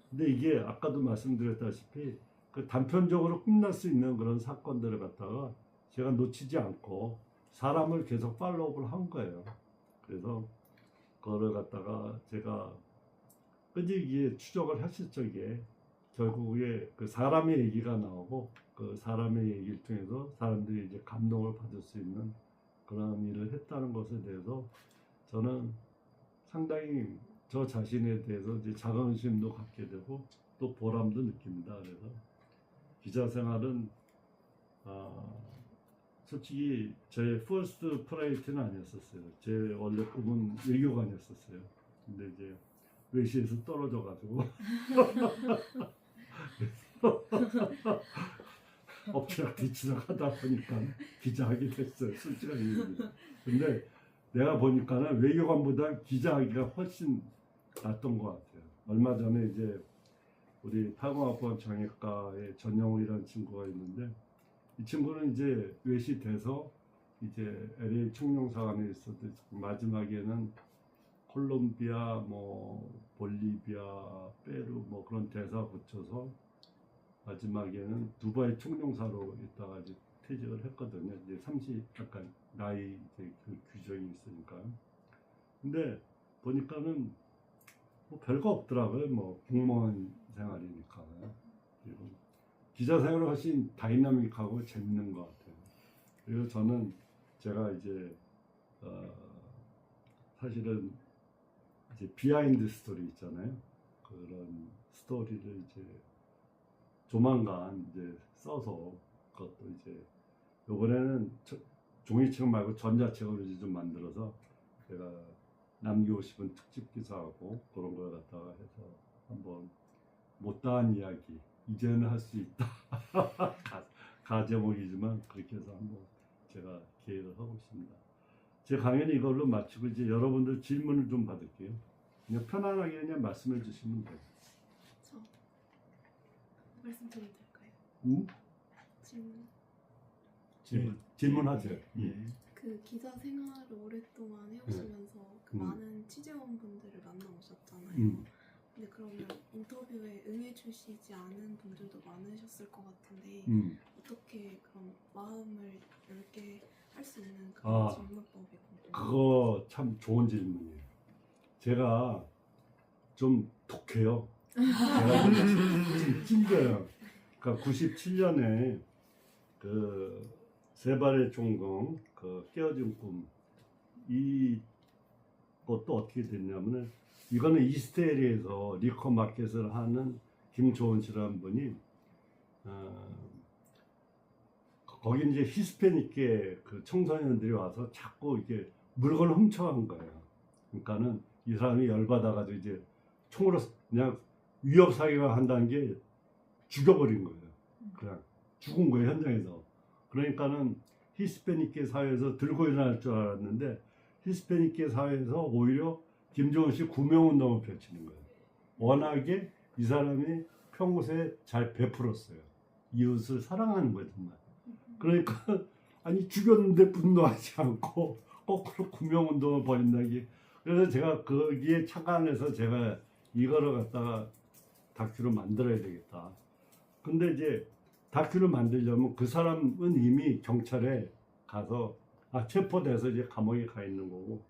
근데 이게 아까도 말씀드렸다시피 그 단편적으로 끝날 수 있는 그런 사건들을 갖다가 제가 놓치지 않고 사람을 계속 팔로우를 한 거예요. 그래서 그거를 갖다가 제가 끈질기게 추적을 했을 적에 결국에 그 사람의 얘기가 나오고, 그 사람의 얘기를 통해서 사람들이 이제 감동을 받을 수 있는 그런 일을 했다는 것에 대해서 저는 상당히 저 자신에 대해서 이제 자긍심도 갖게 되고 또 보람도 느낍니다. 그래서 기자 생활은 솔직히 제 퍼스트 프라이어티는 아니었었어요. 제 원래 꿈은 외교관이었었어요. 근데 이제 외시에서 떨어져가지고 업체가 뒤치락 하다 보니까 기자하게 됐어요. 솔직하게 얘기합니다. 근데 내가 보니까는 외교관보다 기자하기가 훨씬 낫던 것 같아요. 얼마 전에 이제 우리 타공학번 정형외과의 전영우이라는 친구가 있는데, 이 친구는 이제 외시 돼서 이제 LA 총영사관에 있었는데 마지막에는 콜롬비아, 뭐 볼리비아, 페루 뭐 그런 대사 붙여서 마지막에는 두바이 총영사로 있다가 이제 퇴직을 했거든요. 이제 30 약간 나이 이제 그 규정이 있으니까. 근데 보니까는 뭐 별거 없더라고요. 뭐 공무원 생활이니까. 그리고 기자 생활은 훨씬 다이나믹하고 재밌는 것 같아요. 그리고 저는 제가 이제 사실은 이제 비하인드 스토리 있잖아요. 그런 스토리를 이제 조만간 이제 써서 그것도 이제 이번에는 종이책 말고 전자책으로 이제 좀 만들어서 제가 남기고 싶은 특집 기사하고 그런 걸 갖다가 해서 한번 못다한 이야기 이제는 할 수 있다 가제목이지만 그렇게 해서 한번 제가 계획을 하고 있습니다. 제 강연은 이걸로 마치고 이제 여러분들 질문을 좀 받을게요. 그냥 편안하게 그냥 말씀해 주시면 돼요. 저 말씀드려도 될까요? 응? 질문하세요. 그 기자 생활을 오랫동안 해오시면서 많은 취재원분들을 만나오셨잖아요. 근데 그러면 인터뷰에 응해주시지 않은 분들도 많으셨을 것 같은데 어떻게 그런 마음을 열게 할 수 있는 그런 질문법이 궁금해요. 그거 참 좋은 질문이에요. 제가 좀 독해요. 제가 좀 찔겨요. 그러니까 97년에 그 세발의 종공, 그 깨어진 꿈, 이 것도 어떻게 됐냐면은 이거는 이스테리에서 리커 마켓을 하는 김조은 씨라는 분이 거기 이제 히스패닉계 그 청소년들이 와서 자꾸 이게 물건을 훔쳐간 거예요. 그러니까는 이 사람이 열받아가지고 이제 총으로 그냥 위협 사격을 한다는 게 죽여버린 거예요. 그냥 죽은 거예요, 현장에서. 그러니까는 히스패닉계 사회에서 들고 일어날 줄 알았는데 히스패닉계 사회에서 오히려 김정은 씨 구명운동을 펼치는 거예요. 워낙에 이 사람이 평소에 잘 베풀었어요. 이웃을 사랑하는 거예요, 정말. 그러니까 아니 죽였는데 분노하지 않고 거꾸로 구명운동을 벌인다는 게, 그래서 제가 거기에 착안해서 제가 이거를 갖다가 다큐를 만들어야 되겠다. 근데 이제 다큐를 만들려면 그 사람은 이미 경찰에 가서 체포돼서 이제 감옥에 가 있는 거고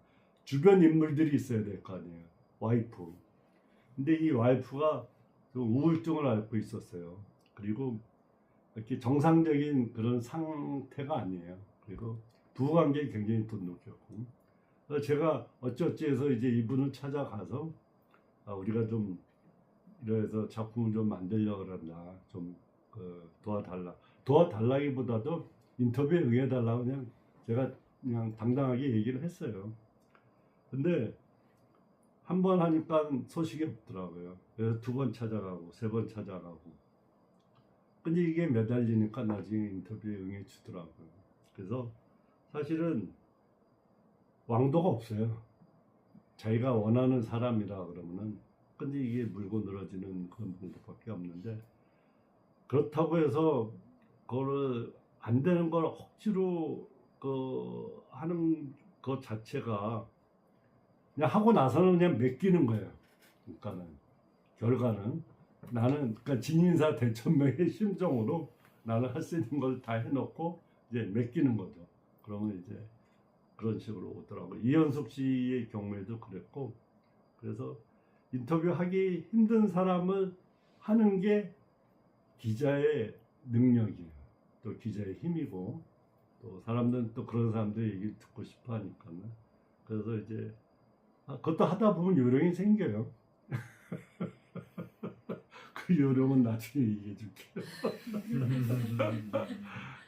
주변 인물들이 있어야 될 거 아니에요. 와이프. 근데 이 와이프가 좀 우울증을 앓고 있었어요. 그리고 이렇게 정상적인 그런 상태가 아니에요. 그리고 부부관계가 굉장히 또 느꼈고. 그래서 제가 어찌어찌해서 이제 이분을 찾아가서 우리가 좀 이래서 작품을 좀 만들려고 그런다. 좀 도와달라. 도와달라기보다도 인터뷰에 응해달라고 그냥 제가 그냥 당당하게 얘기를 했어요. 근데 한 번 하니까 소식이 없더라고요. 그래서 2번 찾아가고 3번 찾아가고. 근데 이게 매달리니까 나중에 인터뷰에 응해주더라고요. 그래서 사실은 왕도가 없어요. 자기가 원하는 사람이라 그러면은, 근데 이게 물고 늘어지는 그런 방법밖에 없는데, 그렇다고 해서 그거를 안 되는 걸 억지로 하는 것 자체가 그냥 하고 나서는 그냥 맡기는 거예요. 그러니까는 결과는 나는 그러니까 진인사 대천명의 심정으로 나는 할 수 있는 걸 다 해놓고 이제 맡기는 거죠. 그러면 이제 그런 식으로 오더라고요. 이현숙 씨의 경우에도 그랬고, 그래서 인터뷰하기 힘든 사람을 하는 게 기자의 능력이에요. 또 기자의 힘이고, 또 사람들은 또 그런 사람들의 얘기를 듣고 싶어 하니까는. 그래서 이제 그것도 하다 보면 요령이 생겨요. 그 요령은 나중에 얘기해 줄게요.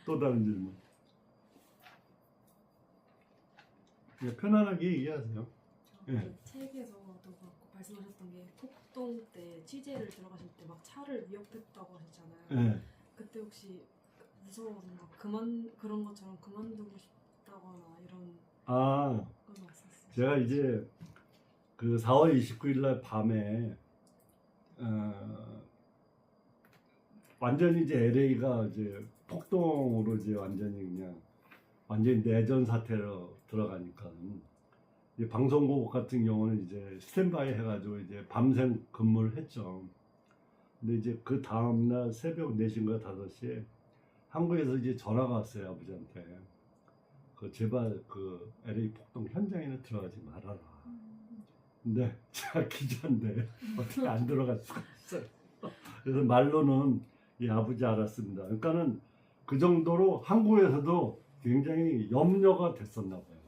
또 다른 질문. 그냥 편안하게 얘기하세요. 네. 책에서도 그렇고 말씀하셨던 게 폭동 때 취재를 들어가실 때 막 차를 위협했다고 하셨잖아요. 네. 그때 혹시 무서워서 막 그런 것처럼 그만두고 싶다거나 이런 건 없었어요? 제가 이제 그 4월 29일 날 밤에 완전히 이제 LA가 이제 폭동으로 이제 완전히 내전 사태로 들어가니까는 이제 방송국 같은 경우는 이제 스탠바이 해가지고 이제 밤샘 근무를 했죠. 근데 이제 그 다음날 새벽 4시인가 5시에 한국에서 이제 전화가 왔어요, 아버지한테. 제발 LA 폭동 현장에는 들어가지 말아라. 근데 제가 기자인데 어떻게 안 들어갈 수가 있어요. 그래서 말로는 예, 아버지 알았습니다. 그러니까는 그 정도로 한국에서도 굉장히 염려가 됐었나 봐요.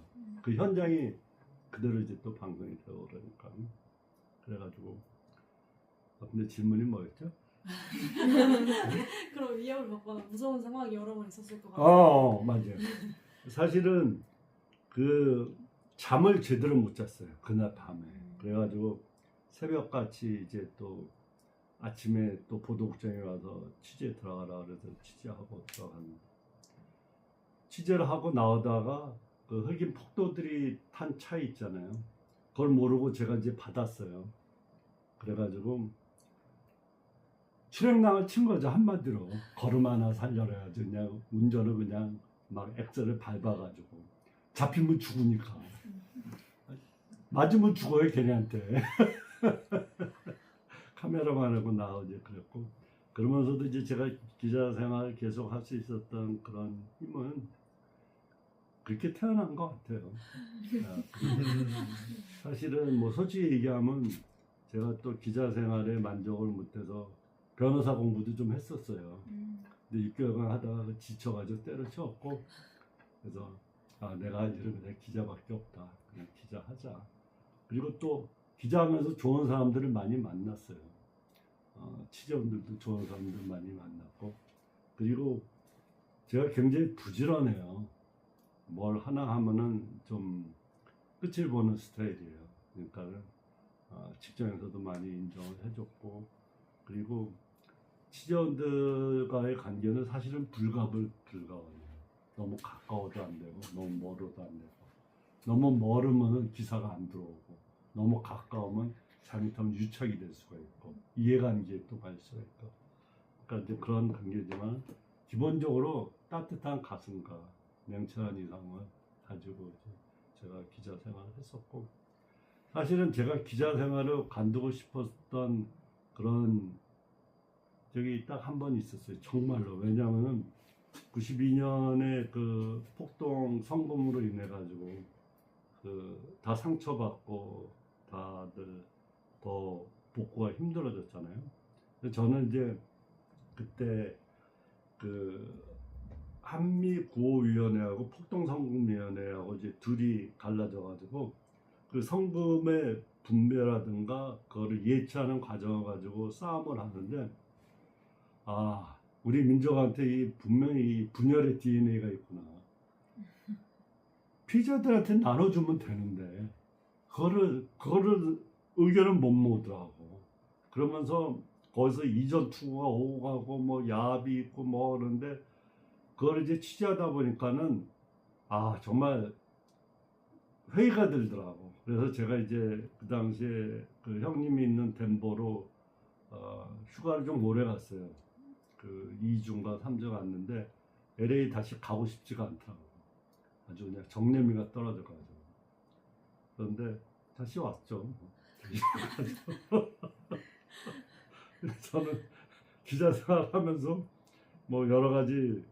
그 현장이 그대로 이제 또 방송이 되고 그러니까. 그래가지고 근데 질문이 뭐였죠? 그럼 위협을 받거나 무서운 상황이 여러 번 있었을 것 같아요. 맞아요. 사실은 그 잠을 제대로 못 잤어요. 그날 밤에. 그래가지고 새벽같이 이제 또 아침에 또 보도국장에 와서 취재 들어가라 그래서 취재하고 들어갔는데 취재를 하고 나오다가 그 흑인 폭도들이 탄 차 있잖아요. 그걸 모르고 제가 이제 받았어요. 그래가지고 출행랑을 친 거죠. 한마디로 걸음 하나 살려라 해가지고 그냥 운전을 그냥 막 엑셀을 밟아가지고 잡히면 죽으니까 맞으면 죽어요 걔네한테. 카메라만하고 나오지 그랬고 그러면서도 이제 제가 기자 생활 계속 할 수 있었던 그런 힘은 그렇게 태어난 것 같아요. 사실은 뭐 솔직히 얘기하면 제가 또 기자 생활에 만족을 못해서 변호사 공부도 좀 했었어요. 근데 6개월간 하다가 지쳐가지고 때려쳤고 그래서 내가 이런 그냥 기자밖에 없다. 그냥 기자 하자. 그리고 또 기자하면서 좋은 사람들을 많이 만났어요. 취재원들도 좋은 사람들 많이 만났고 그리고 제가 굉장히 부지런해요. 뭘 하나 하면은 좀 끝을 보는 스타일이에요. 그러니까 직장에서도 많이 인정을 해줬고 그리고 취재원들과의 관계는 사실은 불가분이에요. 너무 가까워도 안 되고 너무 멀어도 안 되고 너무 멀으면 기사가 안 들어오고 너무 가까우면 잘못하면 유착이 될 수가 있고 이해관계에 또 갈 수가 있고 그러니까 이제 그런 관계지만 기본적으로 따뜻한 가슴과 냉철한 이상을 가지고 이제 제가 기자 생활을 했었고 사실은 제가 기자 생활을 관두고 싶었던 그런 적이 딱 한 번 있었어요. 정말로. 왜냐하면은 92년에 그 폭동 성범으로 인해 가지고 그 다 상처받고 다들 더 복구가 힘들어졌잖아요. 근데 저는 이제 그때 그 한미 구호위원회하고 폭동 성금위원회하고 이제 둘이 갈라져 가지고 그 성금의 분배라든가 그거를 예치하는 과정을 가지고 싸움을 하는데 우리 민족한테 이 분명히 분열의 DNA가 있구나. 피자들한테 나눠주면 되는데 그거를 의견을 못 모으더라고. 그러면서 거기서 이전 투구가 오고 가고 뭐 야합이 있고 뭐 그런데 그걸 이제 취재하다 보니까는 정말 회의가 들더라고. 그래서 제가 이제 그 당시에 그 형님이 있는 덴버로 휴가를 좀 오래 갔어요. 그 2주인가 3주 갔는데 LA 다시 가고 싶지가 않더라고. 아주 그냥 정내미가 떨어져가지고. 그런데 다시 왔죠. 저는 기자 생활하면서 뭐 여러 가지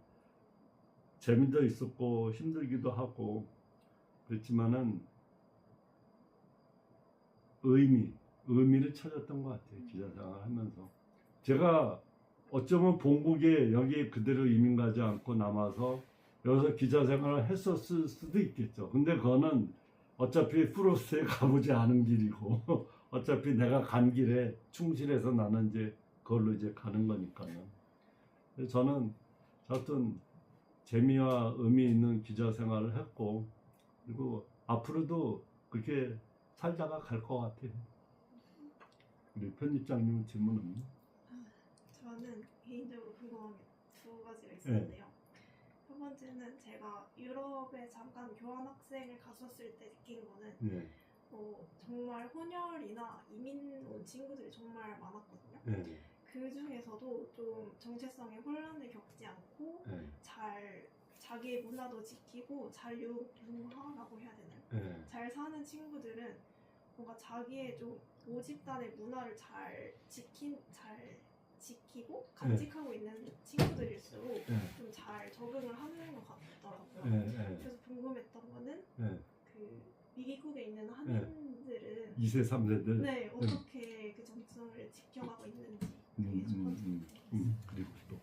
재미도 있었고 힘들기도 하고 그렇지만은 의미를 찾았던 것 같아요. 기자 생활하면서 제가 어쩌면 본국에 여기 그대로 이민 가지 않고 남아서 여기서 기자 생활을 했었을 수도 있겠죠. 근데 그거는 어차피 프로스에 가보지 않은 길이고 어차피 내가 간 길에 충실해서 나는 이제 그걸로 이제 가는 거니까요. 그래서 저는 하여튼 재미와 의미 있는 기자 생활을 했고 그리고 앞으로도 그렇게 살다가 갈 것 같아요. 우리 편집장님은 질문 없나요? 저는 개인적으로 궁금한 게 두 가지가 있었는데요. 첫 번째는 제가 유럽에 잠깐 교환학생을 갔었을 때 느낀 거는 정말 혼혈이나 이민 온 친구들이 정말 많았거든요. 그 중에서도 좀 정체성에 혼란을 겪지 않고 잘 자기의 문화도 지키고 잘 융화라고 해야 되나요? 잘 사는 친구들은 뭔가 자기의 좀 모집단의 문화를 잘 지키고 간직하고 있는 친구들일수록 좀 잘 적응을 하는 것 같더라고요. 그래서 궁금했던 거는 그 미국에 있는 한인들은 2세, 3세들 어떻게 그 정체성을 지켜가고 있는지 그게 첫 번째. 그리고 또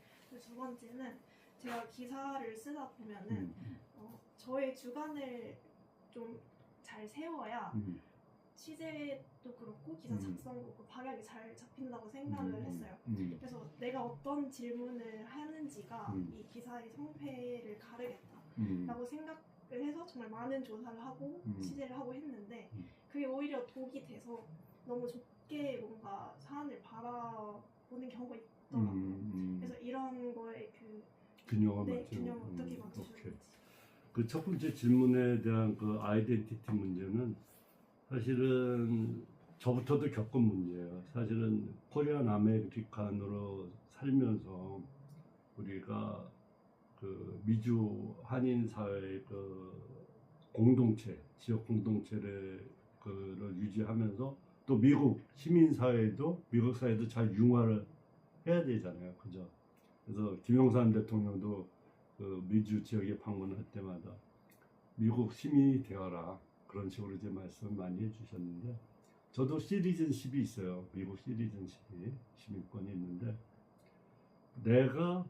번째는 제가 기사를 쓰다 보면은 저의 주관을 좀 잘 세워야 취재도 그렇고 기사 작성도 그렇고 방향이 잘 잡힌다고 생각을 했어요. 그래서 내가 어떤 질문을 하는지가 이 기사의 성패를 가르겠다라고 생각을 해서 정말 많은 조사를 하고 취재를 하고 했는데 그게 오히려 독이 돼서 너무 좁게 뭔가 사안을 바라보는 경우가 있더라고요. 그래서 이런 거에 균형을 균형을 어떻게 맞추셨는지. 그 첫 번째 질문에 대한 그 아이덴티티 문제는 사실은 저부터도 겪은 문제예요. 사실은 코리안 아메리칸으로 살면서 우리가 그 미주 한인 사회의 그 공동체, 지역 공동체를 유지하면서 또 미국 시민 사회도 미국 사회도 잘 융화를 해야 되잖아요, 그죠? 그래서 김영삼 대통령도 그 미주 지역에 방문할 때마다 미국 시민이 되어라 그런 식으로 이제 말씀 많이 해주셨는데 저도 시리즌십이 있어요. 미국 시리즌십이 시민권이 있는데 내가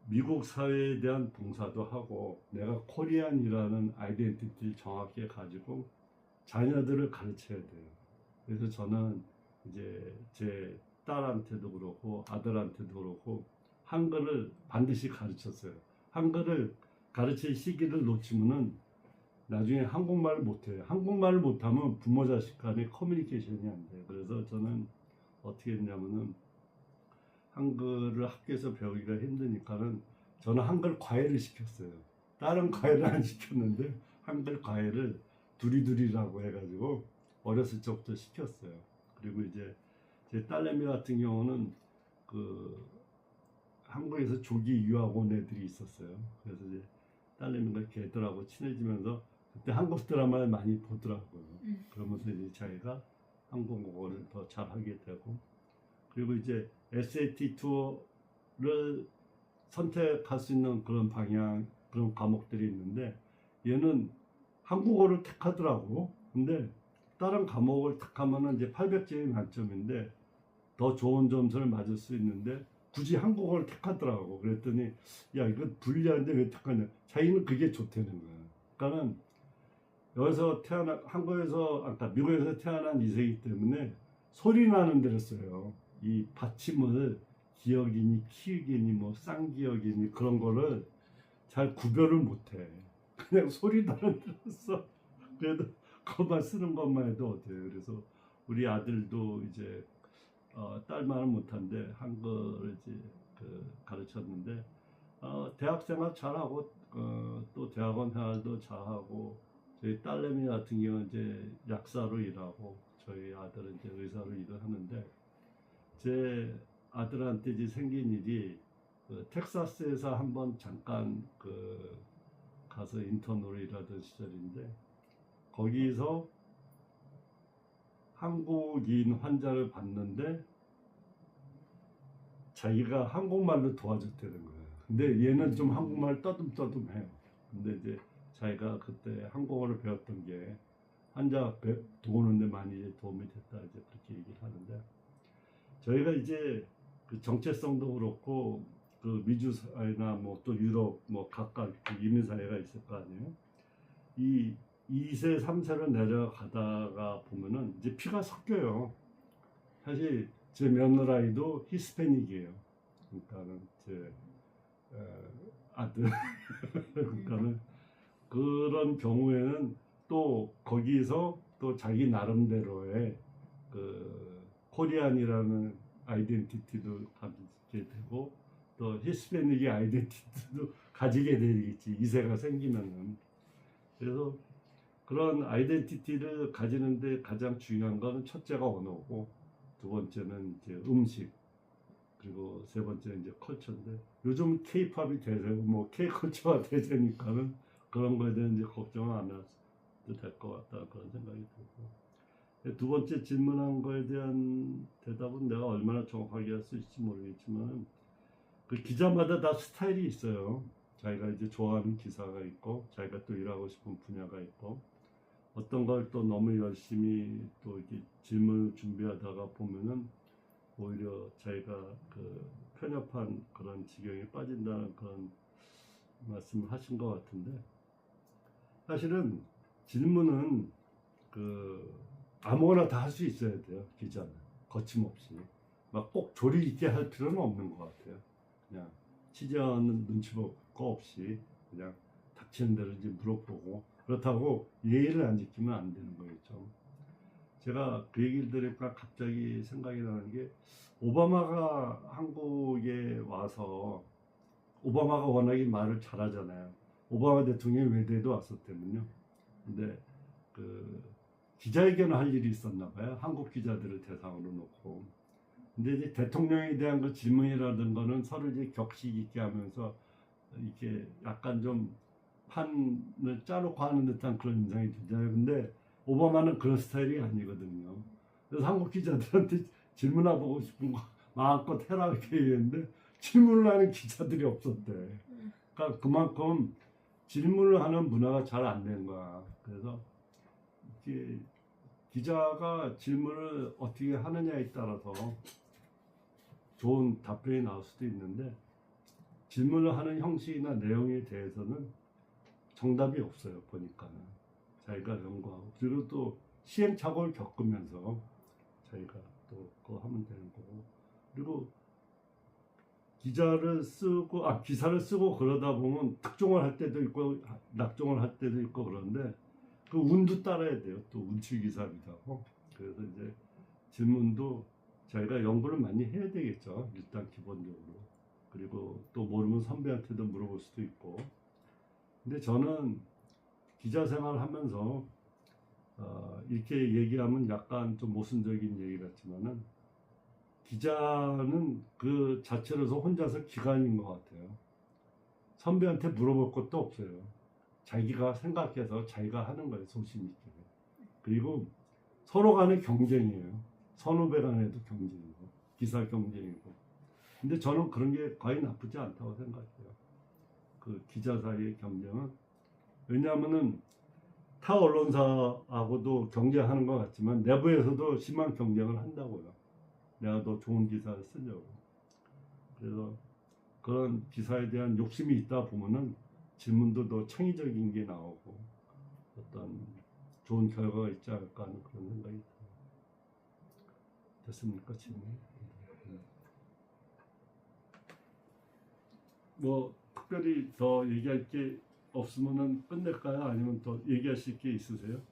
미국 사회에 대한 봉사도 하고 내가 코리안이라는 아이덴티티를 정확히 가지고 자녀들을 가르쳐야 돼요. 그래서 저는 이제 제 딸한테도 그렇고 아들한테도 그렇고 한글을 반드시 가르쳤어요. 한글을 가르칠 시기를 놓치면은 나중에 한국말을 못해요. 한국말을 못하면 부모 자식 간의 커뮤니케이션이 안 돼요. 그래서 저는 어떻게 했냐면은 한글을 학교에서 배우기가 힘드니까는 저는 한글 과외를 시켰어요. 다른 과외를 안 시켰는데 한글 과외를 두리두리라고 해가지고 어렸을 적부터 시켰어요. 그리고 이제 제 딸내미 같은 경우는 그 한국에서 조기 유학 온 애들이 있었어요. 그래서 이제 딸내미가 걔들하고 친해지면서 그때 한국 드라마를 많이 보더라고요. 그러면서 이제 자기가 한국어를 더 잘하게 되고 그리고 이제 SAT 투어를 선택할 수 있는 그런 방향 그런 과목들이 있는데 얘는 한국어를 택하더라고. 근데 다른 과목을 택하면은 이제 800점이 만점인데 더 좋은 점수를 맞을 수 있는데 굳이 한국어를 택하더라고. 그랬더니 야 이거 불리한데 왜 택하냐. 자기는 그게 좋다는 거야. 그러니까는 여기서 미국에서 태어난 이세이기 때문에 소리 나는 데를 써요. 이 받침을 기역이니 키읔이니 뭐 쌍기역이니 그런 거를 잘 구별을 못해. 그냥 소리 나는 데를 써. 그래도 그것만 쓰는 것만 해도 어때요. 그래서 우리 아들도 이제 딸 말은 못한데 한글을 이제 가르쳤는데 대학생활 잘하고 또 대학원 생활도 잘하고 저희 딸내미 같은 경우는 이제 약사로 일하고 저희 아들은 이제 의사로 일을 하는데 제 아들한테 이제 생긴 일이 텍사스에서 한번 잠깐 가서 인턴으로 일하던 시절인데 거기서 한국인 환자를 봤는데 자기가 한국말로 도와줬다는 거예요. 근데 얘는 좀 한국말 떠듬떠듬해요. 근데 이제 자기가 그때 한국어를 배웠던 게 환자 도우는데 많이 도움이 됐다 이제 그렇게 얘기를 하는데 저희가 이제 그 정체성도 그렇고 그 미주 사회나 뭐 또 유럽 뭐 각각 이민 사회가 있을 거 아니에요. 이 2세, 3세로 내려가다가 보면은 이제 피가 섞여요. 사실 제 며느라이도 히스패닉이에요. 그러니까는 제 아들 그러니까는 그런 경우에는 또 거기서 또 자기 나름대로의 그 코리안이라는 아이덴티티도 가지게 되고 또 히스패닉의 아이덴티티도 가지게 되겠지. 2세가 생기면은. 그래서 그런 아이덴티티를 가지는데 가장 중요한 거는 첫째가 언어고 두 번째는 이제 음식 그리고 세 번째는 이제 컬처인데 요즘 K-팝이 대세고 뭐 K-컬처가 대세니까는 그런 거에 대한 이제 걱정을 안 해도 될 것 같다 그런 생각이 들고 두 번째 질문한 거에 대한 대답은 내가 얼마나 정확하게 할 수 있을지 모르겠지만 그 기자마다 다 스타일이 있어요. 자기가 이제 좋아하는 기사가 있고 자기가 또 일하고 싶은 분야가 있고 어떤 걸 또 너무 열심히 또 이렇게 질문을 준비하다가 보면은 오히려 자기가 그 편협한 그런 지경에 빠진다는 그런 말씀을 하신 것 같은데, 사실은 질문은 그 아무거나 다 할 수 있어야 돼요. 기자는 거침없이 막 꼭 조리 있게 할 필요는 없는 것 같아요. 그냥 취재하는 눈치 볼 거 없이 그냥 닥치는 대로 이제 물어보고, 그렇다고 예의를 안 지키면 안 되는 거겠죠. 제가 그 얘기를 들으니까 갑자기 생각이 나는 게, 오바마가 한국에 와서, 오바마가 워낙에 말을 잘하잖아요. 오바마 대통령이 외대에도 왔었다면요. 근데 그 기자회견을 할 일이 있었나 봐요. 한국 기자들을 대상으로 놓고. 근데 이제 대통령에 대한 그 질문이라든 거는 서로 이제 격식 있게 하면서 이렇게 약간 좀 판을 짜놓고 하는 듯한 그런 인상이 들잖아요. 근데 오바마는 그런 스타일이 아니거든요. 그래서 한국 기자들한테 질문하고 싶은 거 마음껏 해라 이렇게 얘기했는데 질문을 하는 기자들이 없었대. 그러니까 그만큼 질문을 하는 문화가 잘 안 된 거야. 그래서 이게 기자가 질문을 어떻게 하느냐에 따라서 좋은 답변이 나올 수도 있는데, 질문을 하는 형식이나 내용에 대해서는 정답이 없어요. 보니까는 자기가 연구하고, 그리고 또 시행착오를 겪으면서 자기가 또 그거 하면 되는 거고, 그리고 기사를 쓰고 그러다 보면 특종을 할 때도 있고 낙종을 할 때도 있고, 그런데 그 운도 따라야 돼요. 또 운치기사기도 하고. 그래서 이제 질문도 자기가 연구를 많이 해야 되겠죠. 일단 기본적으로. 그리고 또 모르면 선배한테도 물어볼 수도 있고. 근데 저는 기자 생활을 하면서 이렇게 얘기하면 약간 좀 모순적인 얘기 같지만은, 기자는 그 자체로서 혼자서 기관인 것 같아요. 선배한테 물어볼 것도 없어요. 자기가 생각해서 자기가 하는 거예요. 소신 있게. 그리고 서로 간의 경쟁이에요. 선후배 간에도 경쟁이고 기사 경쟁이고. 근데 저는 그런 게 거의 나쁘지 않다고 생각해요. 그 기자 사이의 경쟁은. 왜냐하면은 타 언론사하고도 경쟁하는 것 같지만 내부에서도 심한 경쟁을 한다고요. 내가 더 좋은 기사를 쓰려고. 그래서 그런 기사에 대한 욕심이 있다 보면은 질문도 더 창의적인 게 나오고 어떤 좋은 결과가 있지 않을까 하는 그런 생각이 들어요. 됐습니까, 질문? 뭐 특별히 더 얘기할 게 없으면은 끝낼까요? 아니면 더 얘기하실 게 있으세요?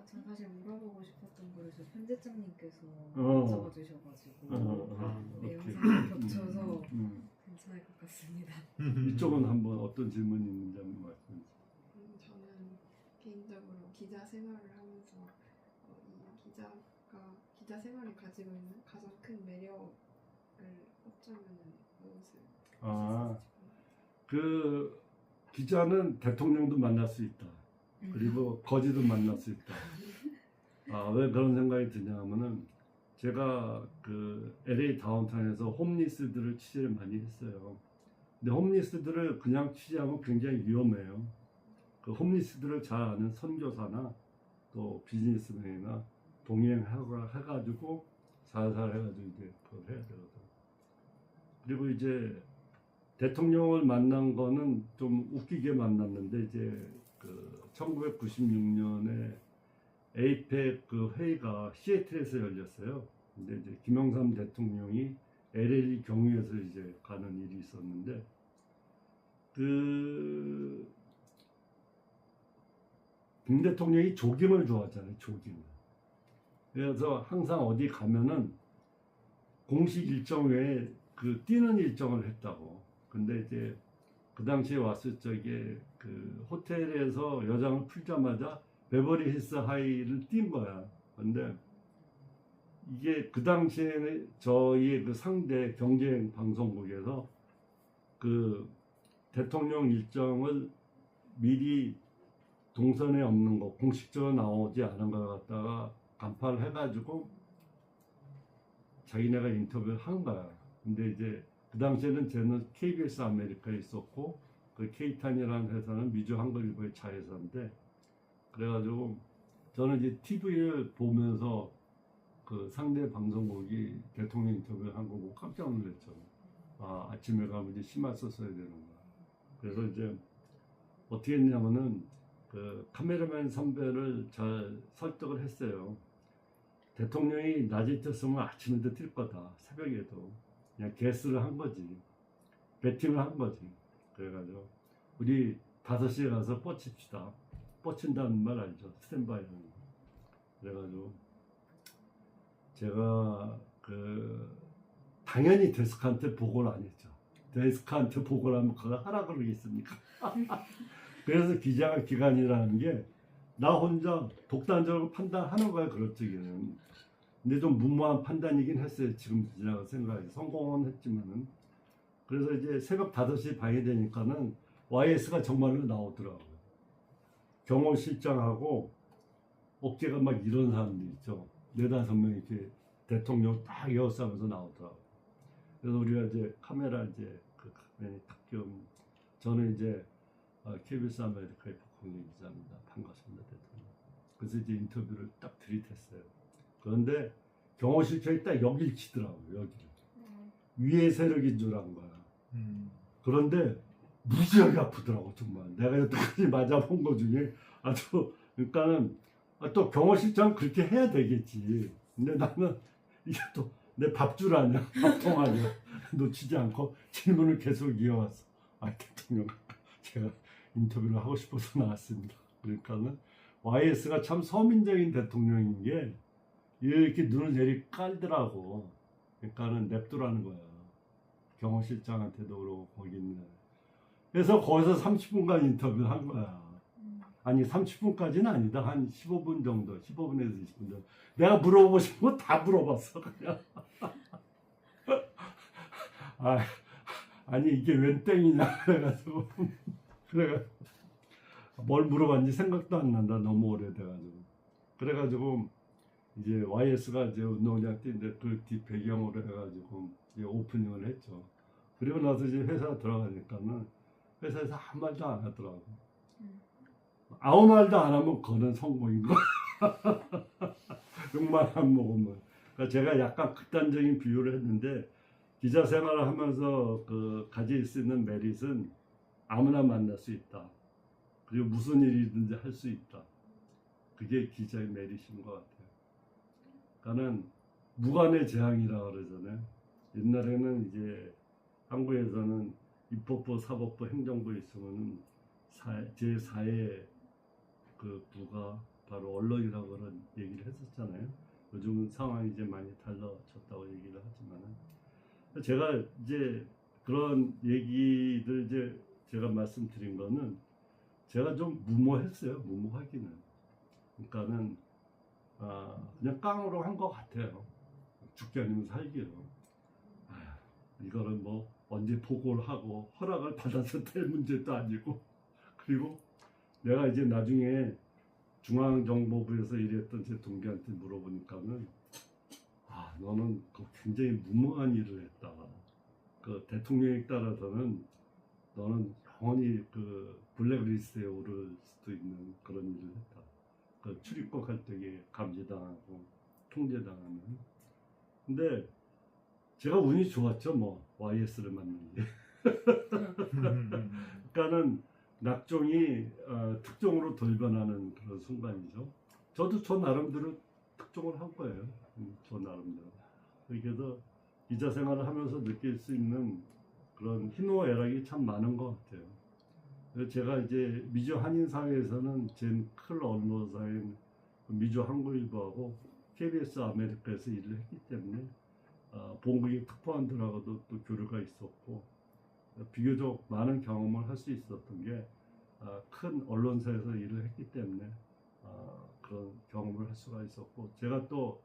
저 사실 물어보고 싶었던 거에서 편집장님께서 어. 여쭤봐 주셔가지고 오케이. 영상이 겹쳐서 괜찮을 것 같습니다. 이쪽은 한번 어떤 질문이 있는지 한번 말씀해 주세요. 저는 개인적으로 기자 생활을 하면서 이 기자 생활이 가지고 있는 가장 큰 매력을 꼽자면 무엇을 그 기자는 대통령도 만날 수 있다. 그리고 거지도 만날 수 있다. 왜 그런 생각이 드냐 하면은, 제가 그 LA 다운타운에서 홈리스들을 취재를 많이 했어요. 근데 홈리스들을 그냥 취재하면 굉장히 위험해요. 그 홈리스들을 잘 아는 선교사나 또 비즈니스맨이나 동행해가지고 살살 해가지고 이제 그걸 해야 되거든. 그리고 이제 대통령을 만난 거는 좀 웃기게 만났는데, 이제 그 1996년에 에이펙 그 회의가 시애틀에서 열렸어요. 근데 이제 김영삼 대통령이 LA 경유해서 이제 가는 일이 있었는데, 그 김 대통령이 조깅을 좋아하잖아요. 조깅을. 그래서 항상 어디 가면은 공식 일정 외에 그 뛰는 일정을 했다고. 근데 이제 그 당시에 왔을 적에 그 호텔에서 여장을 풀자마자 베버리 힐스 하이를 뛴 거야. 근데 이게 그 당시에 저희의 그 상대 경쟁 방송국에서 그 대통령 일정을 미리 동선에 없는 거, 공식적으로 나오지 않은 걸 갖다가 간파를 해가지고 자기네가 인터뷰를 한 거야. 근데 이제 그 당시에는 저는 KBS 아메리카에 있었고, 그 케이탄이라는 회사는 미주 한글일보의 자회사인데, 그래가지고 저는 이제 TV를 보면서 그 상대 방송국이 대통령 인터뷰한 거 보고 깜짝 놀랐죠. 아, 아침에 가면 이제 심화 썼어야 되는구나. 그래서 이제 어떻게 했냐면은 그 카메라맨 선배를 잘 설득을 했어요. 대통령이 낮에 떴으면 아침에도 뛸 거다. 새벽에도. 그냥 개수를 한 거지. 배팅을 한 거지. 그래가지고 우리 5시에 가서 뻗칩시다. 뻗친다는 말 알죠? 스탠바이라는 거. 그래가지고 제가 그 당연히 데스크한테 보고를 안 했죠. 데스크한테 보고를 하면 그걸 하라 그러겠습니까? 그래서 기자가 기관이라는 게 나 혼자 독단적으로 판단하는 거야, 그럴 적에는. 근데 좀 무모한 판단이긴 했어요. 지금 지나가 생각해. 성공은 했지만은. 그래서 이제 새벽 5시 반이 되니까는 YS가 정말로 나오더라고요. 경호실장하고 어깨가 막 이런 사람들 있죠. 4-5명 이렇게 대통령 딱 에워싸면서 나오더라고요. 그래서 우리가 이제 카메라 이제 그 특겸 저는 이제 KBS 아메리카의 박홍근 기자입니다. 반갑습니다, 대통령. 그래서 이제 인터뷰를 딱 들이댔어요. 그런데 경호실장이 딱 여길 치더라고요, 여기를. 위에 세력인 줄 안 거야. 그런데 무지하게 아프더라고, 정말. 내가 여태까지 맞아본 거 중에 아주, 그러니까는 또 경호실장 그렇게 해야 되겠지. 근데 나는 이게 또 내 밥줄 아니야, 밥통 아니야. 놓치지 않고 질문을 계속 이어왔어. 아, 대통령, 제가 인터뷰를 하고 싶어서 나왔습니다. 그러니까는 YS가 참 서민적인 대통령인 게 이렇게 눈을 내리 깔더라고. 그러니까는 냅두라는 거야. 경호실장한테도 그러고 거기 있는. 그래서 거기서 30분간 인터뷰를 한 거야. 아니 30분까지는 아니다. 한 15분 정도. 15분에서 20분 정도. 내가 물어보고 싶은 거 다 물어봤어. 그냥. 아니 이게 웬 땡이냐. 그래가지고. 뭘 물어봤는지 생각도 안 난다. 너무 오래돼가지고. 그래가지고 이제 YS가 이제 운동장 뛰는데 그 뒤 배경으로 해가지고 이제 오프닝을 했죠. 그리고 나서 이제 회사 들어가니까는 회사에서 한 말도 안 하더라고. 아무 말도 안 하면 그거는 성공인 거. 욕만 안 먹으면. 그러니까 제가 약간 극단적인 비유를 했는데 기자 생활을 하면서 그 가질 수 있는 메릿은 아무나 만날 수 있다. 그리고 무슨 일이든지 할 수 있다. 그게 기자의 메릿인 것 같아요. 그러니까는 무관의 재앙이라고 그러잖아요. 옛날에는 이제 한국에서는 입법부, 사법부, 행정부 있으면은 제4의 그 부가 바로 언론이라고 그런 얘기를 했었잖아요. 요즘은 상황이 이제 많이 달라졌다고 얘기를 하지만은 제가 이제 그런 얘기를 이제 제가 말씀드린 거는 제가 좀 무모했어요. 무모하기는. 그러니까는 그냥 깡으로 한 것 같아요. 죽기 아니면 살기로. 이거는 뭐 언제 보고를 하고 허락을 받아서 될 문제도 아니고. 그리고 내가 이제 나중에 중앙정보부에서 일했던 제 동기한테 물어보니까는 너는 그 굉장히 무모한 일을 했다. 그 대통령에 따라서는 너는 영원히 그 블랙리스트에 오를 수도 있는 그런 일을 했다. 그 출입국 할 때에 감지당하고 통제당하는. 근데 제가 운이 좋았죠, 뭐 YS를 만난 게. 그러니까는 낙종이 특종으로 돌변하는 그런 순간이죠. 저도 저 나름대로 특종을 한 거예요. 저 나름대로. 그래서 기자 생활을 하면서 느낄 수 있는 그런 희노애락이 참 많은 것 같아요. 그래서 제가 이제 미주 한인 사회에서는 제일 큰 언론사인 미주 한국일보하고 KBS 아메리카에서 일을 했기 때문에 본국의 특파원들하고도 또 교류가 있었고 비교적 많은 경험을 할 수 있었던 게 큰 언론사에서 일을 했기 때문에 그런 경험을 할 수가 있었고 제가 또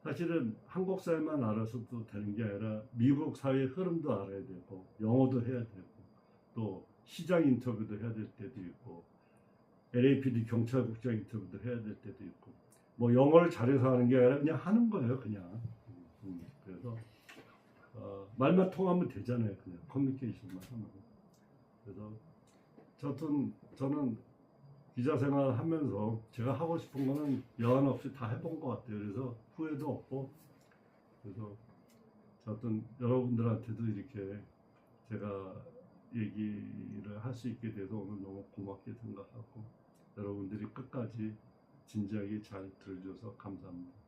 사실은 한국 사회만 알아서도 되는 게 아니라 미국 사회의 흐름도 알아야 되고 영어도 해야 되고 또 시장 인터뷰도 해야 될 때도 있고 LAPD 경찰국장 인터뷰도 해야 될 때도 있고 뭐 영어를 잘해서 하는 게 아니라 그냥 하는 거예요. 그냥. 그래서 말만 통하면 되잖아요. 그냥 커뮤니케이션만 하면. 그래서 저는 기자 생활 하면서 제가 하고 싶은 거는 여한 없이 다 해본 것 같아요. 그래서 후회도 없고, 그래서 어떤 여러분들한테도 이렇게 제가 얘기를 할 수 있게 돼서 오늘 너무 고맙게 생각하고, 여러분들이 끝까지 진지하게 잘 들어줘서 감사합니다.